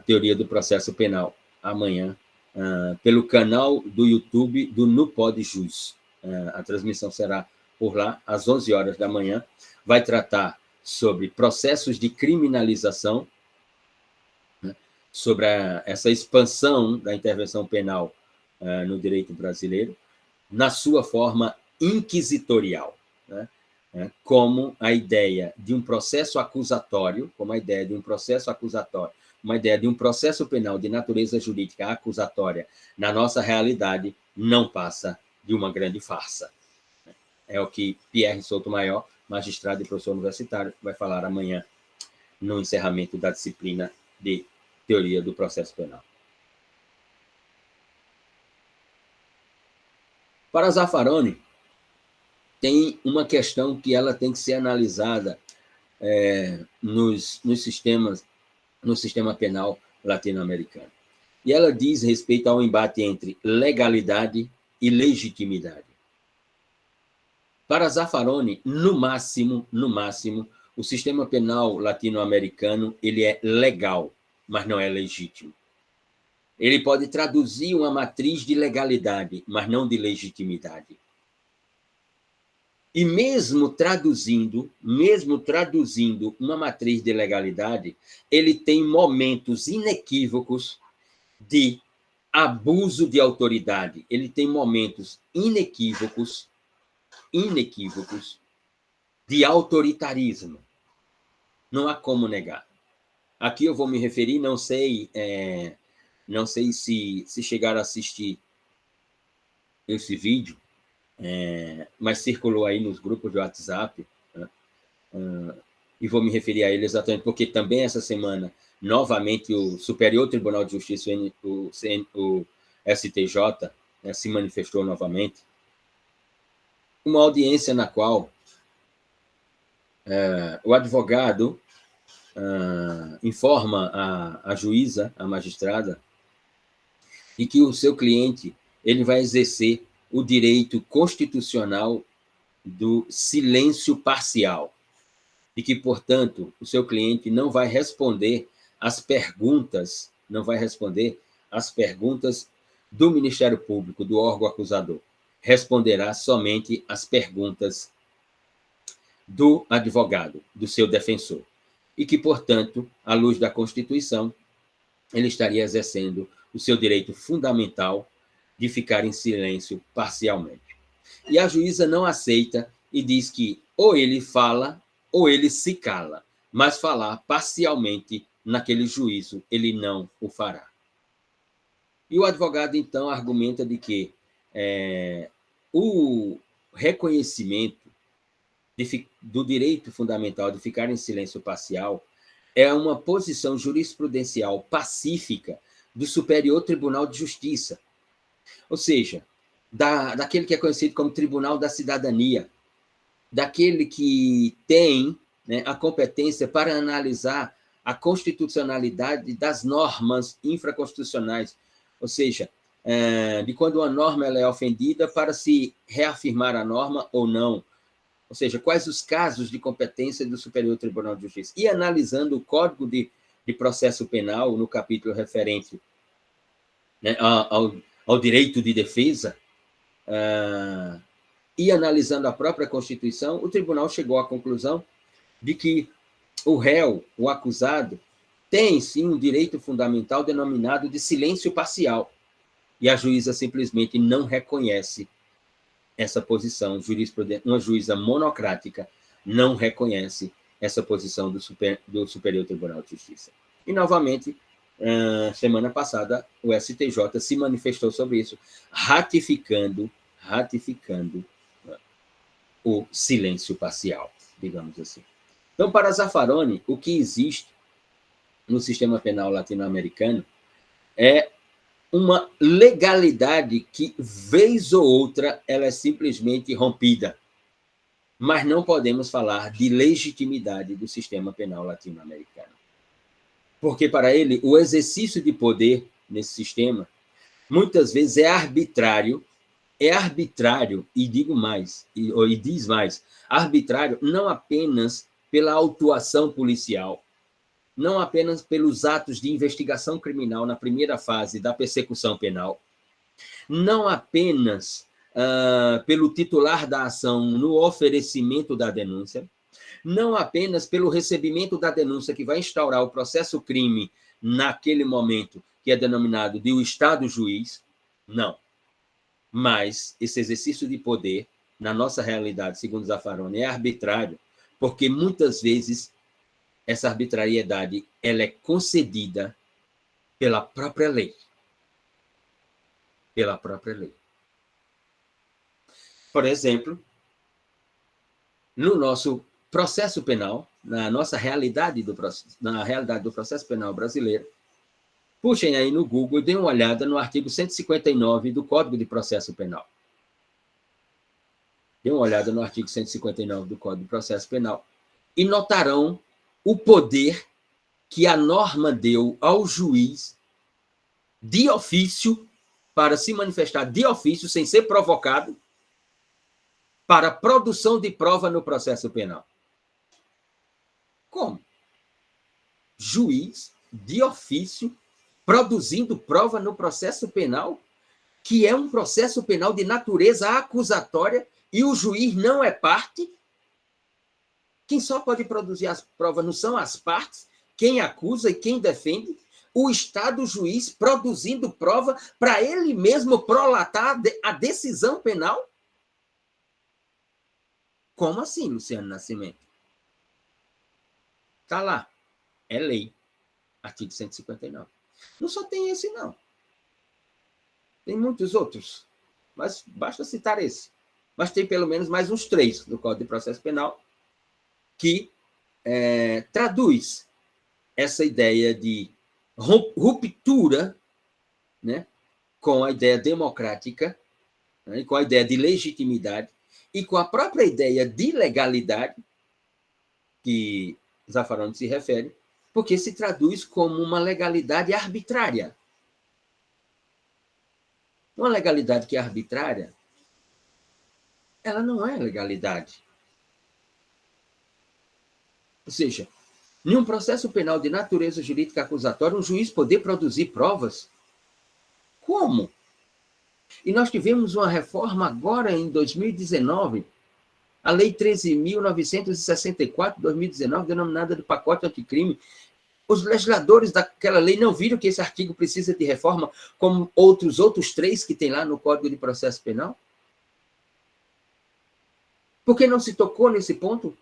Teoria do Processo Penal, amanhã, pelo canal do YouTube do Nupod Jus. A transmissão será por lá, às 11 horas da manhã. Vai tratar sobre processos de criminalização, né, sobre essa expansão da intervenção penal no direito brasileiro, na sua forma inquisitorial, né, como a ideia de um processo acusatório, uma ideia de um processo penal de natureza jurídica acusatória na nossa realidade não passa de uma grande farsa. É o que Pierre Souto Maior, magistrado e professor universitário, vai falar amanhã no encerramento da disciplina de Teoria do Processo Penal. Para Zaffaroni, tem uma questão que ela tem que ser analisada no sistema penal latino-americano. E ela diz respeito ao embate entre legalidade e legitimidade. Para Zaffaroni, no máximo, o sistema penal latino-americano ele é legal, mas não é legítimo. Ele pode traduzir uma matriz de legalidade, mas não de legitimidade. E mesmo traduzindo uma matriz de legalidade, ele tem momentos inequívocos de abuso de autoridade. Ele tem momentos inequívocos de autoritarismo. Não há como negar. Aqui eu vou me referir, não sei se chegaram a assistir esse vídeo, mas circulou aí nos grupos de WhatsApp, né? E vou me referir a ele exatamente porque também essa semana, novamente, o Superior Tribunal de Justiça, o STJ, se manifestou novamente, uma audiência na qual o advogado informa a juíza, a magistrada, de que o seu cliente ele vai exercer o direito constitucional do silêncio parcial e que, portanto, o seu cliente não vai responder às perguntas, do Ministério Público, do órgão acusador. Responderá somente às perguntas do advogado, do seu defensor. E que, portanto, à luz da Constituição, ele estaria exercendo o seu direito fundamental de ficar em silêncio parcialmente. E a juíza não aceita e diz que ou ele fala ou ele se cala, mas falar parcialmente naquele juízo ele não o fará. E o advogado, então, argumenta de que o reconhecimento do direito fundamental de ficar em silêncio parcial é uma posição jurisprudencial pacífica do Superior Tribunal de Justiça, ou seja, daquele que é conhecido como Tribunal da Cidadania, daquele que tem, né, a competência para analisar a constitucionalidade das normas infraconstitucionais, ou seja, de quando uma norma ela é ofendida para se reafirmar a norma ou não, ou seja, quais os casos de competência do Superior Tribunal de Justiça. E analisando o Código de Processo Penal, no capítulo referente, né, ao direito de defesa, e analisando a própria Constituição, o tribunal chegou à conclusão de que o réu, o acusado, tem, sim, um direito fundamental denominado de silêncio parcial. E a juíza simplesmente não reconhece essa posição. Uma juíza monocrática não reconhece essa posição do Superior Tribunal de Justiça. E, novamente, semana passada, o STJ se manifestou sobre isso, ratificando o silêncio parcial, digamos assim. Então, para Zaffaroni, o que existe no sistema penal latino-americano é uma legalidade que, vez ou outra, ela é simplesmente rompida. Mas não podemos falar de legitimidade do sistema penal latino-americano. Porque, para ele, o exercício de poder nesse sistema, muitas vezes é arbitrário, e digo mais, e diz mais, arbitrário não apenas pela autuação policial, não apenas pelos atos de investigação criminal na primeira fase da persecução penal, não apenas pelo titular da ação no oferecimento da denúncia, não apenas pelo recebimento da denúncia que vai instaurar o processo crime naquele momento, que é denominado de o Estado juiz, não. Mas esse exercício de poder, na nossa realidade, segundo Zaffaroni, é arbitrário, porque muitas vezes essa arbitrariedade ela é concedida pela própria lei. Pela própria lei. Por exemplo, no nosso processo penal, na nossa realidade na realidade do processo penal brasileiro, puxem aí no Google e deem uma olhada no artigo 159 do Código de Processo Penal. Deem uma olhada no artigo 159 do Código de Processo Penal e notarão o poder que a norma deu ao juiz de ofício para se manifestar de ofício, sem ser provocado, para a produção de prova no processo penal. Como? Juiz de ofício produzindo prova no processo penal, que é um processo penal de natureza acusatória, e o juiz não é parte? Quem só pode produzir as provas não são as partes, quem acusa e quem defende? O Estado juiz produzindo prova para ele mesmo prolatar a decisão penal? Como assim, Luciano Nascimento? Está lá. É lei. Artigo 159. Não só tem esse, não. Tem muitos outros. Mas basta citar esse. Mas tem pelo menos mais uns 3 do Código de Processo Penal que traduz essa ideia de ruptura, né, com a ideia democrática, né, com a ideia de legitimidade e com a própria ideia de legalidade que Zaffaroni se refere, porque se traduz como uma legalidade arbitrária. Uma legalidade que é arbitrária, ela não é legalidade. Ou seja, em um processo penal de natureza jurídica acusatória, um juiz poder produzir provas? Como? E nós tivemos uma reforma agora em 2019, a Lei 13.964 de 2019, denominada do pacote anticrime. Os legisladores daquela lei não viram que esse artigo precisa de reforma, como outros 3 que tem lá no Código de Processo Penal? Por que não se tocou nesse ponto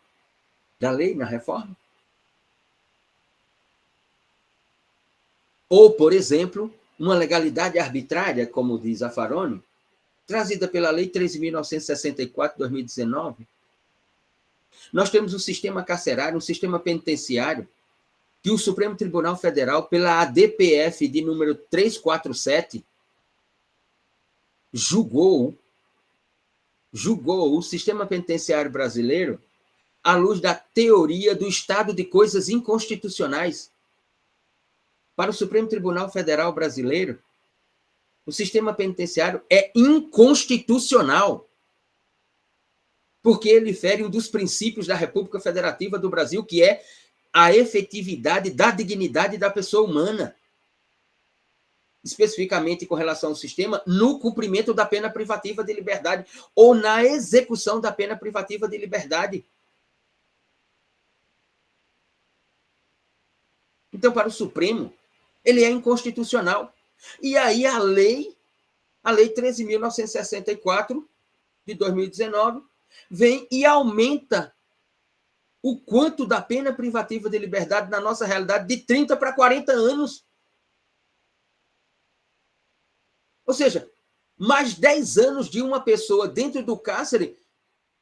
da lei, na reforma? Ou, por exemplo, uma legalidade arbitrária, como diz Zaffaroni, trazida pela Lei 13.964 de 2019. Nós temos um sistema carcerário, um sistema penitenciário, que o Supremo Tribunal Federal, pela ADPF de número 347, julgou o sistema penitenciário brasileiro à luz da teoria do estado de coisas inconstitucionais. Para o Supremo Tribunal Federal brasileiro, o sistema penitenciário é inconstitucional, porque ele fere um dos princípios da República Federativa do Brasil, que é a efetividade da dignidade da pessoa humana, especificamente com relação ao sistema, no cumprimento da pena privativa de liberdade ou na execução da pena privativa de liberdade. Então, para o Supremo, ele é inconstitucional. E aí a Lei 13.964 de 2019 vem e aumenta o quanto da pena privativa de liberdade na nossa realidade de 30 para 40 anos. Ou seja, mais 10 anos de uma pessoa dentro do cárcere,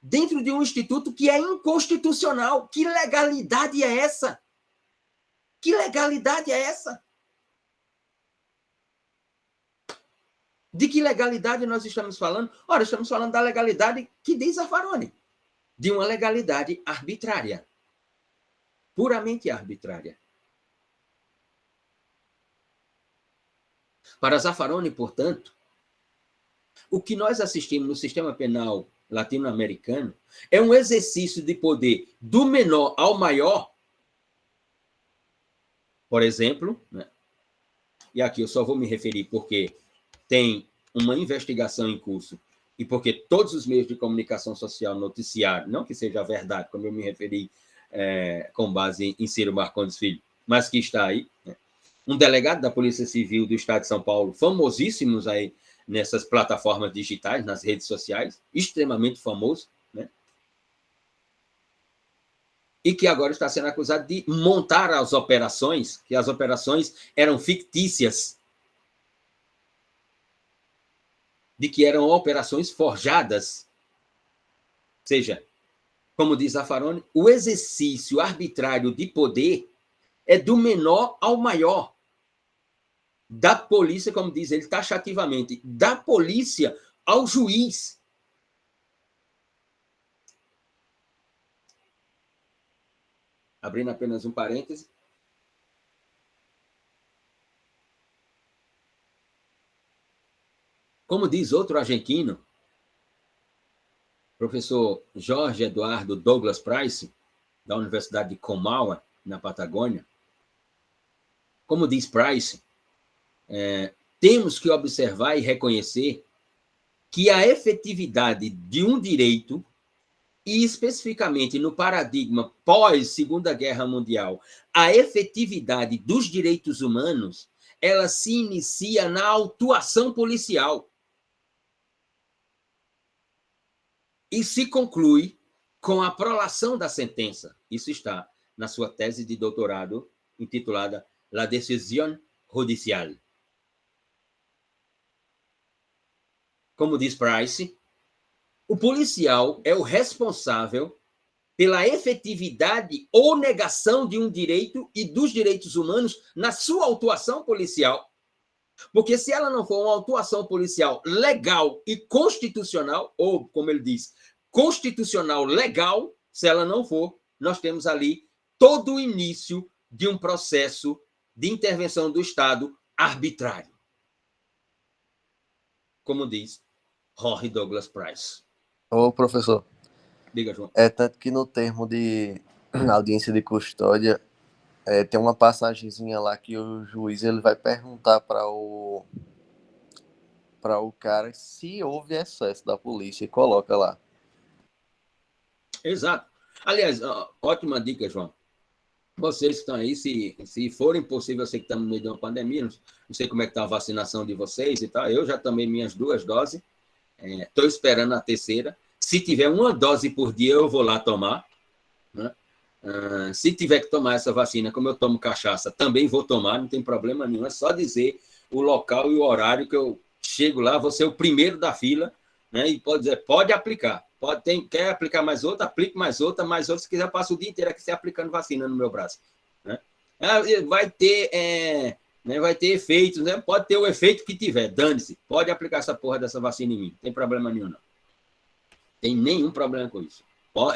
dentro de um instituto que é inconstitucional. Que legalidade é essa? Que legalidade é essa? De que legalidade nós estamos falando? Ora, estamos falando da legalidade que diz Zaffaroni, de uma legalidade arbitrária, puramente arbitrária. Para Zaffaroni, portanto, o que nós assistimos no sistema penal latino-americano é um exercício de poder do menor ao maior, por exemplo, né? E aqui eu só vou me referir porque tem uma investigação em curso e porque todos os meios de comunicação social noticiaram, não que seja verdade, como eu me referi com base em Ciro Marcondes Filho, mas que está aí, né? Um delegado da Polícia Civil do Estado de São Paulo, famosíssimos aí nessas plataformas digitais, nas redes sociais, extremamente famoso, né? E que agora está sendo acusado de montar as operações, que as operações eram fictícias, de que eram operações forjadas. Ou seja, como diz Zaffaroni, o exercício arbitrário de poder é do menor ao maior. Da polícia, como diz ele taxativamente, da polícia ao juiz. Abrindo apenas um parêntese. Como diz outro argentino, professor Jorge Eduardo Douglas Price, da Universidade de Comahue, na Patagônia, como diz Price, temos que observar e reconhecer que a efetividade de um direito, e especificamente no paradigma pós-Segunda Guerra Mundial, a efetividade dos direitos humanos, ela se inicia na autuação policial e se conclui com a prolação da sentença. Isso está na sua tese de doutorado, intitulada La Decisión Judicial. Como diz Price, o policial é o responsável pela efetividade ou negação de um direito e dos direitos humanos na sua autuação policial. Porque se ela não for uma autuação policial legal e constitucional, ou, como ele diz, constitucional legal, se ela não for, nós temos ali todo o início de um processo de intervenção do Estado arbitrário. Como diz Henry Douglas Price. Ô, professor. Diga, João. É tanto que no termo de audiência de custódia, tem uma passagenzinha lá que o juiz ele vai perguntar para o cara se houve excesso da polícia e coloca lá. Exato. Aliás, ótima dica, João. Vocês que estão aí, se forem possível, eu sei que estamos no meio de uma pandemia, não sei como é que está a vacinação de vocês e tal. Eu já tomei minhas 2 doses, estou esperando a terceira. Se tiver uma dose por dia, eu vou lá tomar. Né? Se tiver que tomar essa vacina, como eu tomo cachaça, também vou tomar, não tem problema nenhum. É só dizer o local e o horário que eu chego lá, vou ser o primeiro da fila, né? E pode dizer, pode aplicar. Quer aplicar mais outra, aplique mais outra, se quiser, eu passo o dia inteiro aqui se aplicando vacina no meu braço. Né? Vai ter efeitos, né? Pode ter o efeito que tiver, dane-se, pode aplicar essa porra dessa vacina em mim, não tem problema nenhum, não. Tem nenhum problema com isso.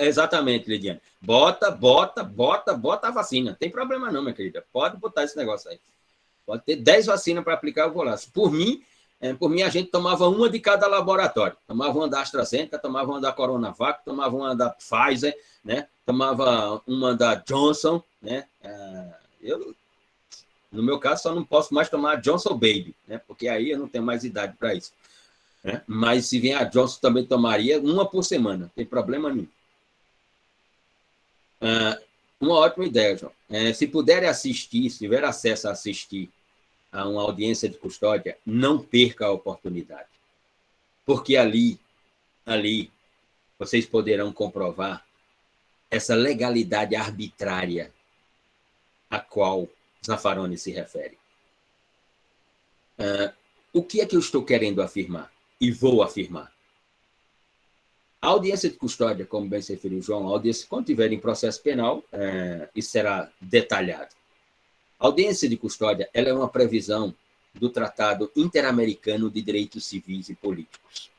Exatamente, Lidiane. Bota a vacina. Não tem problema não, minha querida. Pode botar esse negócio aí. Pode ter 10 vacinas para aplicar, eu vou lá. Por mim, a gente tomava uma de cada laboratório. Tomava uma da AstraZeneca, tomava uma da Coronavac, tomava uma da Pfizer, né? Tomava uma da Johnson, né? No meu caso, só não posso mais tomar Johnson Baby, né? Porque aí eu não tenho mais idade para isso. Né? Mas se vier a Johnson, também tomaria uma por semana, não tem problema nenhum. Uma ótima ideia, João. Se puderem assistir, se tiver acesso a assistir a uma audiência de custódia, não perca a oportunidade. Porque ali vocês poderão comprovar essa legalidade arbitrária a qual Zaffaroni se refere. O que é que eu estou querendo afirmar? E vou afirmar. A audiência de custódia, como bem se referiu o João, a audiência, quando tiver em processo penal, isso será detalhado. A audiência de custódia ela é uma previsão do Tratado Interamericano de Direitos Civis e Políticos.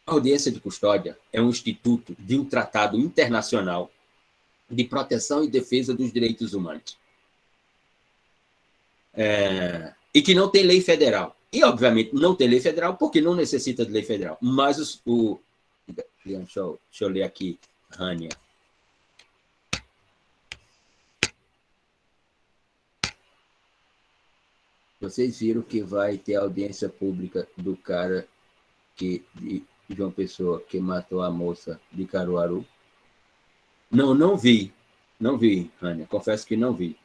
A audiência de custódia é um instituto de um tratado internacional de proteção e defesa dos direitos humanos. E que não tem lei federal. E, obviamente, não tem lei federal porque não necessita de lei federal. Mas deixa eu ler aqui, Rania. Vocês viram que vai ter audiência pública do cara de João Pessoa que matou a moça de Caruaru? Não vi. Não vi, Rania. Confesso que não vi.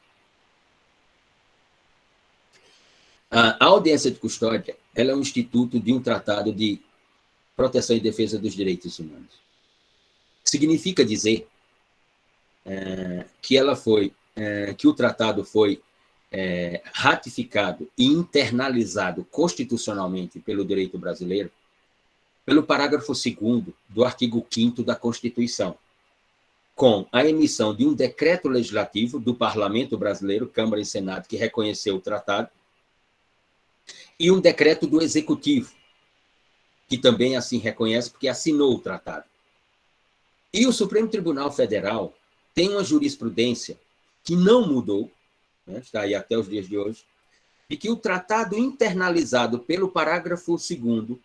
A audiência de custódia ela é um instituto de um tratado de proteção e defesa dos direitos humanos. Significa dizer que o tratado foi ratificado e internalizado constitucionalmente pelo direito brasileiro pelo parágrafo 2º do artigo 5º da Constituição, com a emissão de um decreto legislativo do Parlamento Brasileiro, Câmara e Senado, que reconheceu o tratado, e um decreto do Executivo, que também assim reconhece, porque assinou o tratado. E o Supremo Tribunal Federal tem uma jurisprudência que não mudou, né, está aí até os dias de hoje, de que o tratado internalizado pelo parágrafo 2º,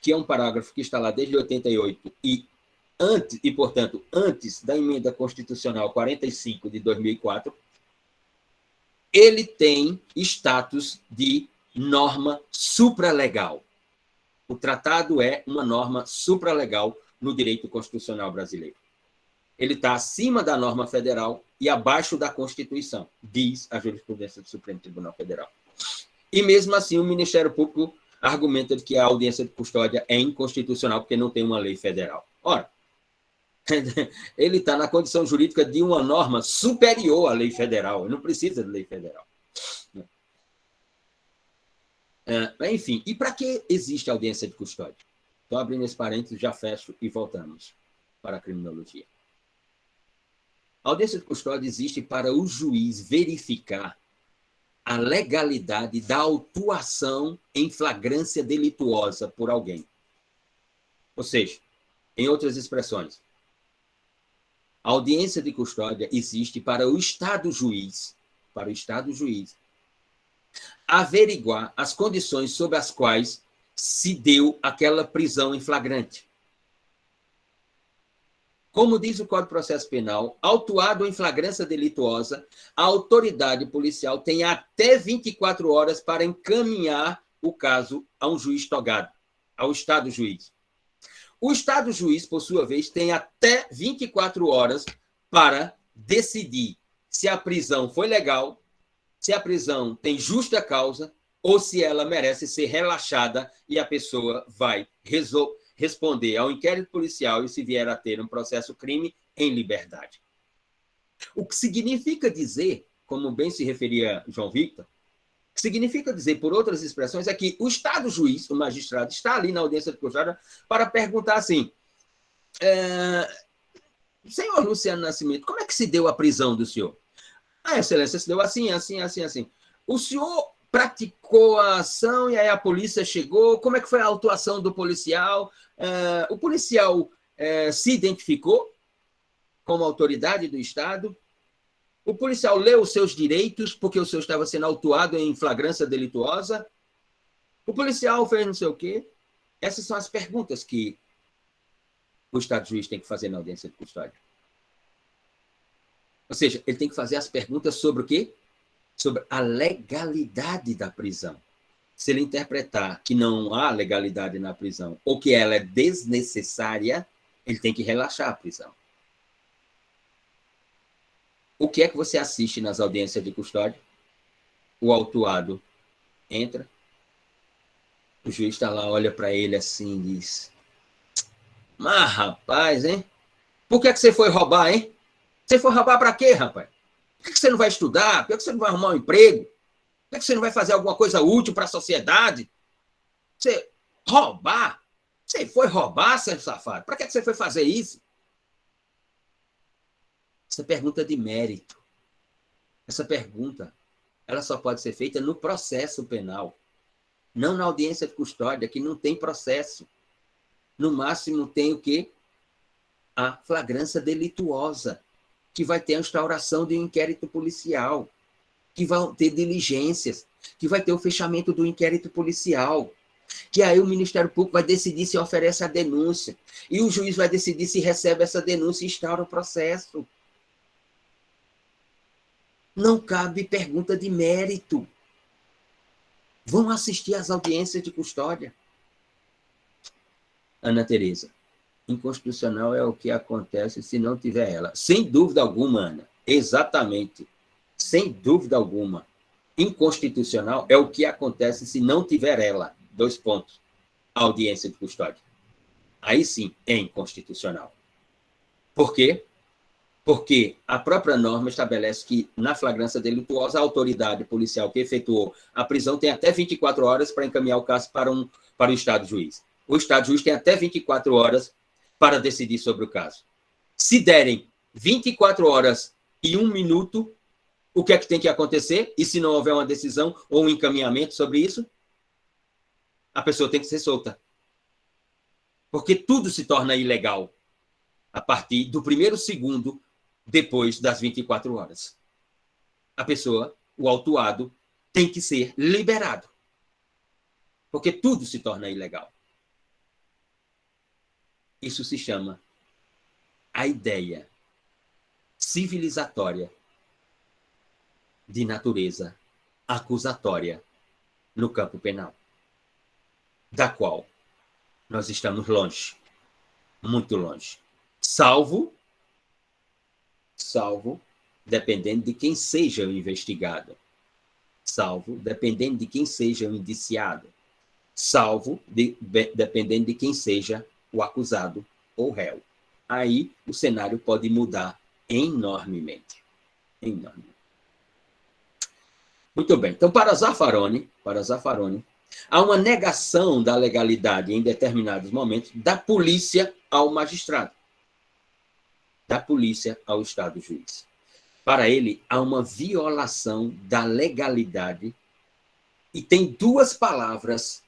que é um parágrafo que está lá desde 88 e, portanto, antes da emenda constitucional 45 de 2004, ele tem status de norma supralegal. O tratado é uma norma supralegal no direito constitucional brasileiro. Ele está acima da norma federal e abaixo da Constituição, diz a jurisprudência do Supremo Tribunal Federal. E mesmo assim o Ministério Público argumenta que a audiência de custódia é inconstitucional porque não tem uma lei federal. Ora, ele está na condição jurídica de uma norma superior à lei federal, ele não precisa de lei federal. Enfim, e para que existe audiência de custódia? Estou abrindo esse parênteses, já fecho e voltamos para a criminologia. A audiência de custódia existe para o juiz verificar a legalidade da autuação em flagrância delituosa por alguém. Ou seja, em outras expressões, a audiência de custódia existe para o Estado-juiz, averiguar as condições sob as quais se deu aquela prisão em flagrante. Como diz o Código de Processo Penal, autuado em flagrância delituosa, a autoridade policial tem até 24 horas para encaminhar o caso a um juiz togado, ao Estado-juiz. O Estado-juiz, por sua vez, tem até 24 horas para decidir se a prisão foi legal, se a prisão tem justa causa ou se ela merece ser relaxada e a pessoa vai responder ao inquérito policial e se vier a ter um processo crime em liberdade. O que significa dizer, como bem se referia João Victor, o que significa dizer, por outras expressões, é que o Estado-juiz, o magistrado, está ali na audiência de custódia para perguntar assim, senhor Luciano Nascimento, como é que se deu a prisão do senhor? A excelência se deu assim, assim, assim, assim. O senhor praticou a ação e aí a polícia chegou, como é que foi a autuação do policial? O policial se identificou como autoridade do Estado? O policial leu os seus direitos porque o senhor estava sendo autuado em flagrância delituosa? O policial fez não sei o quê? Essas são as perguntas que o Estado-juiz tem que fazer na audiência de custódia. Ou seja, ele tem que fazer as perguntas sobre o quê? Sobre a legalidade da prisão. Se ele interpretar que não há legalidade na prisão ou que ela é desnecessária, ele tem que relaxar a prisão. O que é que você assiste nas audiências de custódia? O autuado entra, o juiz está lá, olha para ele assim e diz, mas rapaz, hein? Por que você foi roubar, hein? Você foi roubar para quê, rapaz? Por que você não vai estudar? Por que você não vai arrumar um emprego? Por que você não vai fazer alguma coisa útil para a sociedade? Você roubar? Você foi roubar, seu safado? Para que você foi fazer isso? Essa pergunta de mérito. Essa pergunta, ela só pode ser feita no processo penal. Não na audiência de custódia, que não tem processo. No máximo tem o quê? A flagrância delituosa, que vai ter a instauração de um inquérito policial, que vai ter diligências, que vai ter o fechamento do inquérito policial, que aí o Ministério Público vai decidir se oferece a denúncia, e o juiz vai decidir se recebe essa denúncia e instaura o processo. Não cabe pergunta de mérito. Vão assistir às audiências de custódia. Ana Tereza, inconstitucional é o que acontece se não tiver ela. Sem dúvida alguma, Ana. Exatamente. Sem dúvida alguma. Inconstitucional é o que acontece se não tiver ela. 2 pontos. A audiência de custódia. Aí sim é inconstitucional. Por quê? Porque a própria norma estabelece que, na flagrância delituosa, a autoridade policial que efetuou a prisão tem até 24 horas para encaminhar o caso para o Estado-juiz. O Estado-juiz tem até 24 horas para decidir sobre o caso. Se derem 24 horas e 1 minuto, o que é que tem que acontecer? E se não houver uma decisão ou um encaminhamento sobre isso? A pessoa tem que ser solta. Porque tudo se torna ilegal a partir do primeiro segundo depois das 24 horas. A pessoa, o autuado, tem que ser liberado. Porque tudo se torna ilegal. Isso se chama a ideia civilizatória de natureza acusatória no campo penal, da qual nós estamos longe, muito longe, salvo dependendo de quem seja o investigado, salvo dependendo de quem seja o indiciado, dependendo de quem seja o acusado ou réu. Aí o cenário pode mudar enormemente. Muito bem. Então, para Zaffaroni, há uma negação da legalidade em determinados momentos da polícia ao magistrado, da polícia ao Estado-juiz. Para ele, há uma violação da legalidade e tem duas palavras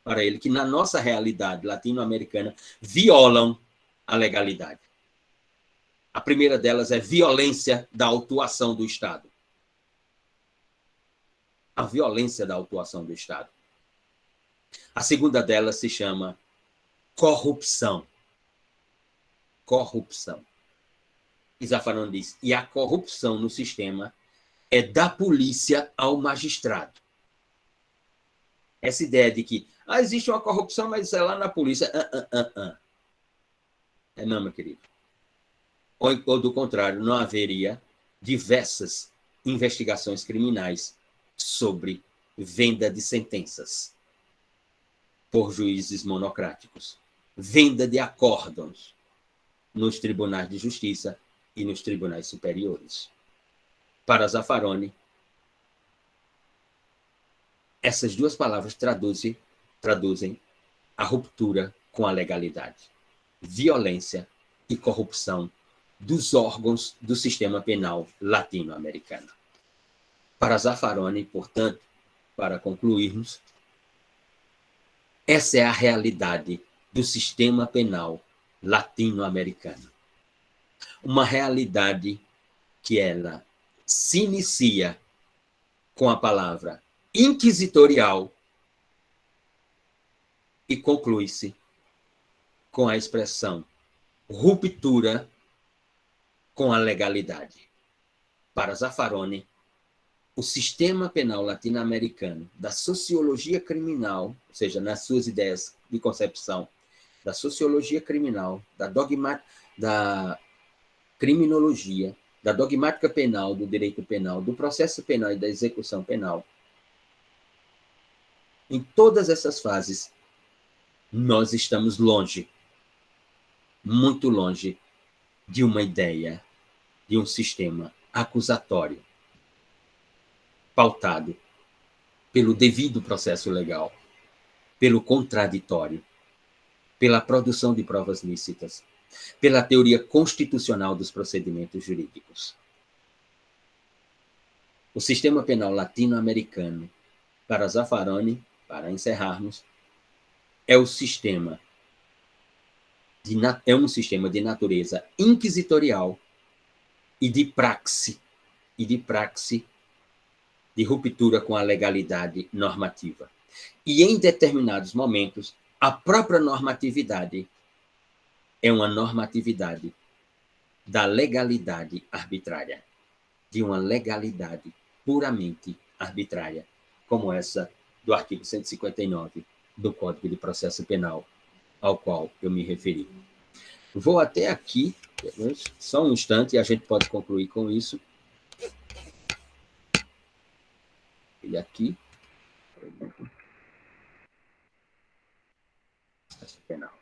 para ele que na nossa realidade latino-americana violam a legalidade. A primeira delas é violência da autuação do Estado. A violência da autuação do Estado. A segunda delas se chama corrupção. Corrupção. E Zaffaroni diz, e a corrupção no sistema é da polícia ao magistrado. Essa ideia de que existe uma corrupção, mas é lá na polícia. É não, meu querido. Ou do contrário, não haveria diversas investigações criminais sobre venda de sentenças por juízes monocráticos, venda de acórdãos nos tribunais de justiça e nos tribunais superiores. Para Zaffaroni, essas duas palavras traduzem a ruptura com a legalidade, violência e corrupção dos órgãos do sistema penal latino-americano. Para Zaffaroni, portanto, para concluirmos, essa é a realidade do sistema penal latino-americano. Uma realidade que ela se inicia com a palavra inquisitorial e conclui-se com a expressão ruptura com a legalidade. Para Zaffaroni, o sistema penal latino-americano, da sociologia criminal, ou seja, nas suas ideias de concepção, da sociologia criminal, da criminologia, da dogmática penal, do direito penal, do processo penal e da execução penal. Em todas essas fases, nós estamos longe, muito longe, de uma ideia, de um sistema acusatório, pautado pelo devido processo legal, pelo contraditório, pela produção de provas lícitas, pela teoria constitucional dos procedimentos jurídicos. O sistema penal latino-americano, para Zaffaroni, para encerrarmos, é um sistema de natureza inquisitorial e de praxe de ruptura com a legalidade normativa. E, em determinados momentos, a própria normatividade é uma normatividade da legalidade arbitrária, de uma legalidade puramente arbitrária, como essa do artigo 159 do Código de Processo Penal, ao qual eu me referi. Vou até aqui, só um instante, e a gente pode concluir com isso. E aqui. Processo Penal.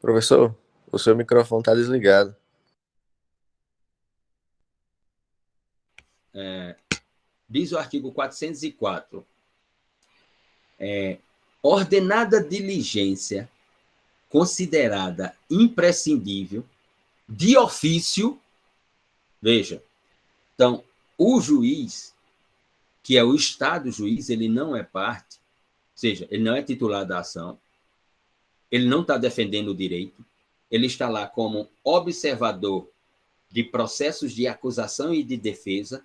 Professor, o seu microfone está desligado. Diz o artigo 404, ordenada diligência considerada imprescindível de ofício, veja, então, o juiz, que é o Estado juiz, ele não é parte, ou seja, ele não é titular da ação, ele não está defendendo o direito, ele está lá como observador de processos de acusação e de defesa,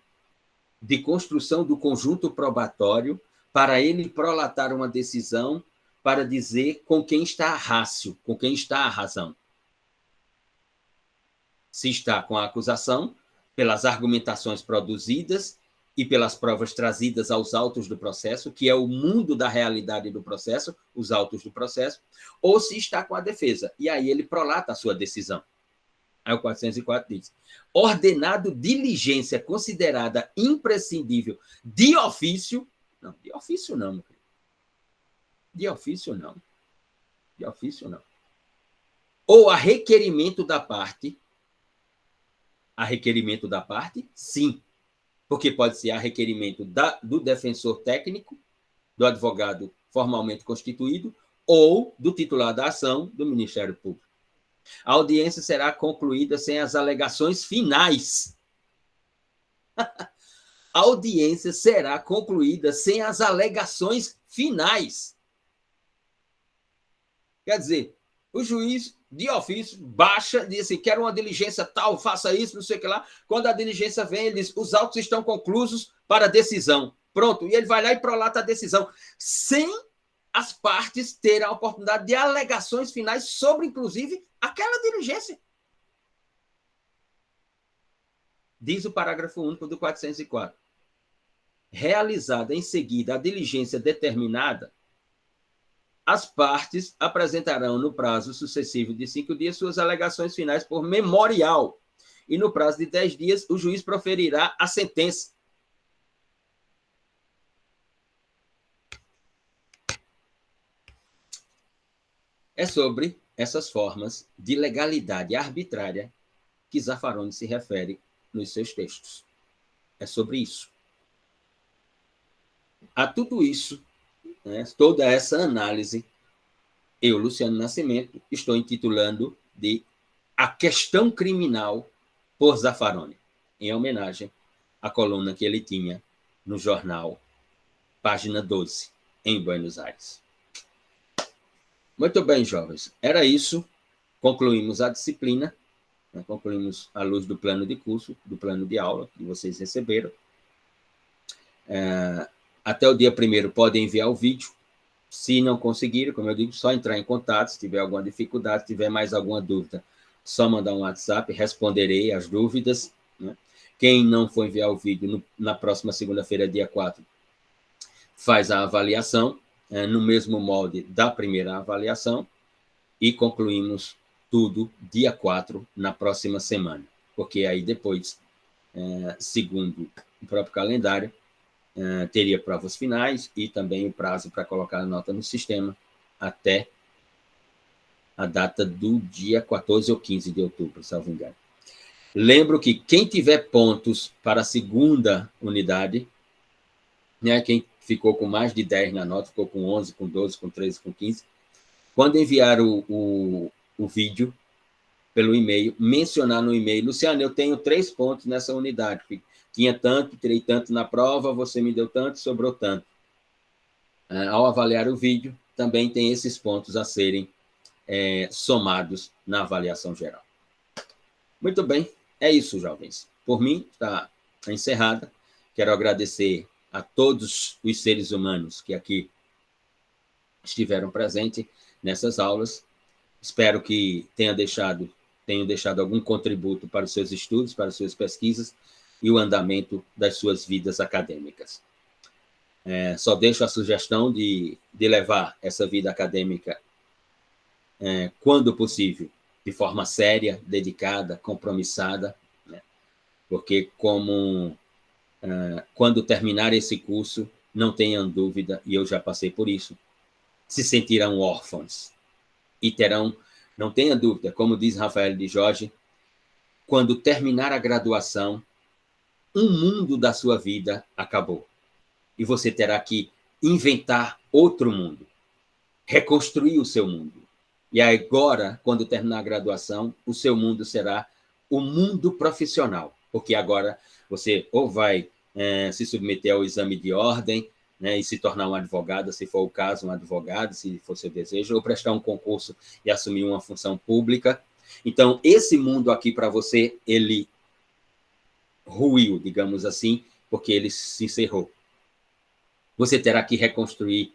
de construção do conjunto probatório, para ele prolatar uma decisão para dizer com quem está a rácio, com quem está a razão. Se está com a acusação, pelas argumentações produzidas e pelas provas trazidas aos autos do processo, que é o mundo da realidade do processo, os autos do processo, ou se está com a defesa. E aí ele prolata a sua decisão. Aí o 404 diz: ordenado diligência considerada imprescindível de ofício. Não, de ofício não, meu querido. De ofício não. De ofício não. Ou a requerimento da parte. A requerimento da parte, sim. Porque pode ser a requerimento do defensor técnico, do advogado formalmente constituído, ou do titular da ação, do Ministério Público. A audiência será concluída sem as alegações finais. A audiência será concluída sem as alegações finais. Quer dizer, o juiz, de ofício, baixa, diz assim, quero uma diligência tal, faça isso, não sei o que lá. Quando a diligência vem, ele diz, os autos estão conclusos para decisão. Pronto, e ele vai lá e prolata a decisão, sem as partes terem a oportunidade de alegações finais sobre, inclusive, aquela diligência. Diz o parágrafo único do 404. Realizada em seguida a diligência determinada, as partes apresentarão no prazo sucessivo de 5 dias suas alegações finais por memorial. E no prazo de 10 dias, o juiz proferirá a sentença. É sobre essas formas de legalidade arbitrária que Zaffaroni se refere nos seus textos. É sobre isso. A tudo isso, né, toda essa análise, eu, Luciano Nascimento, estou intitulando de A Questão Criminal por Zaffaroni, em homenagem à coluna que ele tinha no jornal Página 12, em Buenos Aires. Muito bem, jovens. Era isso. Concluímos a disciplina, né? Concluímos à luz do plano de curso, do plano de aula que vocês receberam. Até o dia 1º podem enviar o vídeo. Se não conseguirem, como eu digo, só entrar em contato. Se tiver alguma dificuldade, se tiver mais alguma dúvida, só mandar um WhatsApp, responderei as dúvidas. Né? Quem não for enviar o vídeo, na próxima segunda-feira, dia 4, faz a avaliação, no mesmo molde da primeira avaliação, e concluímos tudo dia 4, na próxima semana. Porque aí depois, segundo o próprio calendário, teria provas finais e também o prazo para colocar a nota no sistema até a data do dia 14 ou 15 de outubro, salvo engano. Lembro que quem tiver pontos para a segunda unidade, né, quem ficou com mais de 10 na nota, ficou com 11, com 12, com 13, com 15, quando enviar o vídeo pelo e-mail, mencionar no e-mail, Luciano, eu tenho 3 pontos nessa unidade, tinha tanto, tirei tanto na prova, você me deu tanto, sobrou tanto. Ao avaliar o vídeo, também tem esses pontos a serem somados na avaliação geral. Muito bem, é isso, jovens. Por mim, está encerrada. Quero agradecer a todos os seres humanos que aqui estiveram presentes nessas aulas. Espero que tenham deixado algum contributo para os seus estudos, para as suas pesquisas e o andamento das suas vidas acadêmicas. Só deixo a sugestão de levar essa vida acadêmica, quando possível, de forma séria, dedicada, compromissada, né? Porque quando terminar esse curso, não tenham dúvida, e eu já passei por isso, se sentirão órfãos e terão Não tenha dúvida, como diz Rafael de Jorge, quando terminar a graduação, um mundo da sua vida acabou. E você terá que inventar outro mundo, reconstruir o seu mundo. E agora, quando terminar a graduação, o seu mundo será o mundo profissional, porque agora você ou vai se submeter ao exame de ordem, né, e se tornar um advogado, se for o caso, um advogado, se for seu desejo, ou prestar um concurso e assumir uma função pública. Então, esse mundo aqui para você, ele ruiu, digamos assim, porque ele se encerrou. Você terá que reconstruir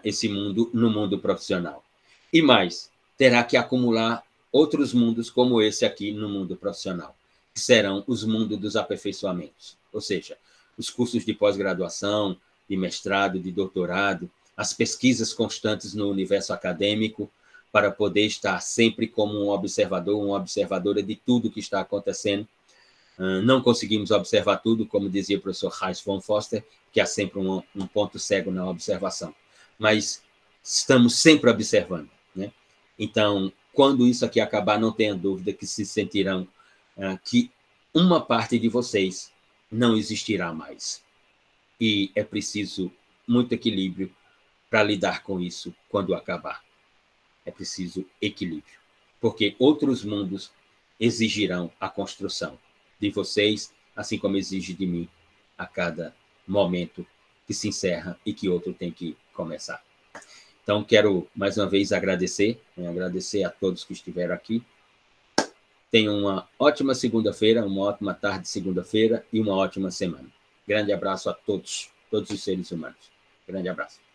esse mundo no mundo profissional. E mais, terá que acumular outros mundos como esse aqui no mundo profissional, que serão os mundos dos aperfeiçoamentos, ou seja, os cursos de pós-graduação, de mestrado, de doutorado, as pesquisas constantes no universo acadêmico, para poder estar sempre como um observador, uma observadora de tudo que está acontecendo. Não conseguimos observar tudo, como dizia o professor Hayes von Foster, que há sempre um ponto cego na observação. Mas estamos sempre observando, né? Então, quando isso aqui acabar, não tenha dúvida que se sentirão que uma parte de vocês não existirá mais. E é preciso muito equilíbrio para lidar com isso quando acabar. É preciso equilíbrio, porque outros mundos exigirão a construção de vocês, assim como exige de mim a cada momento que se encerra e que outro tem que começar. Então, quero mais uma vez agradecer a todos que estiveram aqui. Tenham uma ótima segunda-feira, uma ótima tarde de segunda-feira e uma ótima semana. Grande abraço a todos os seres humanos. Grande abraço.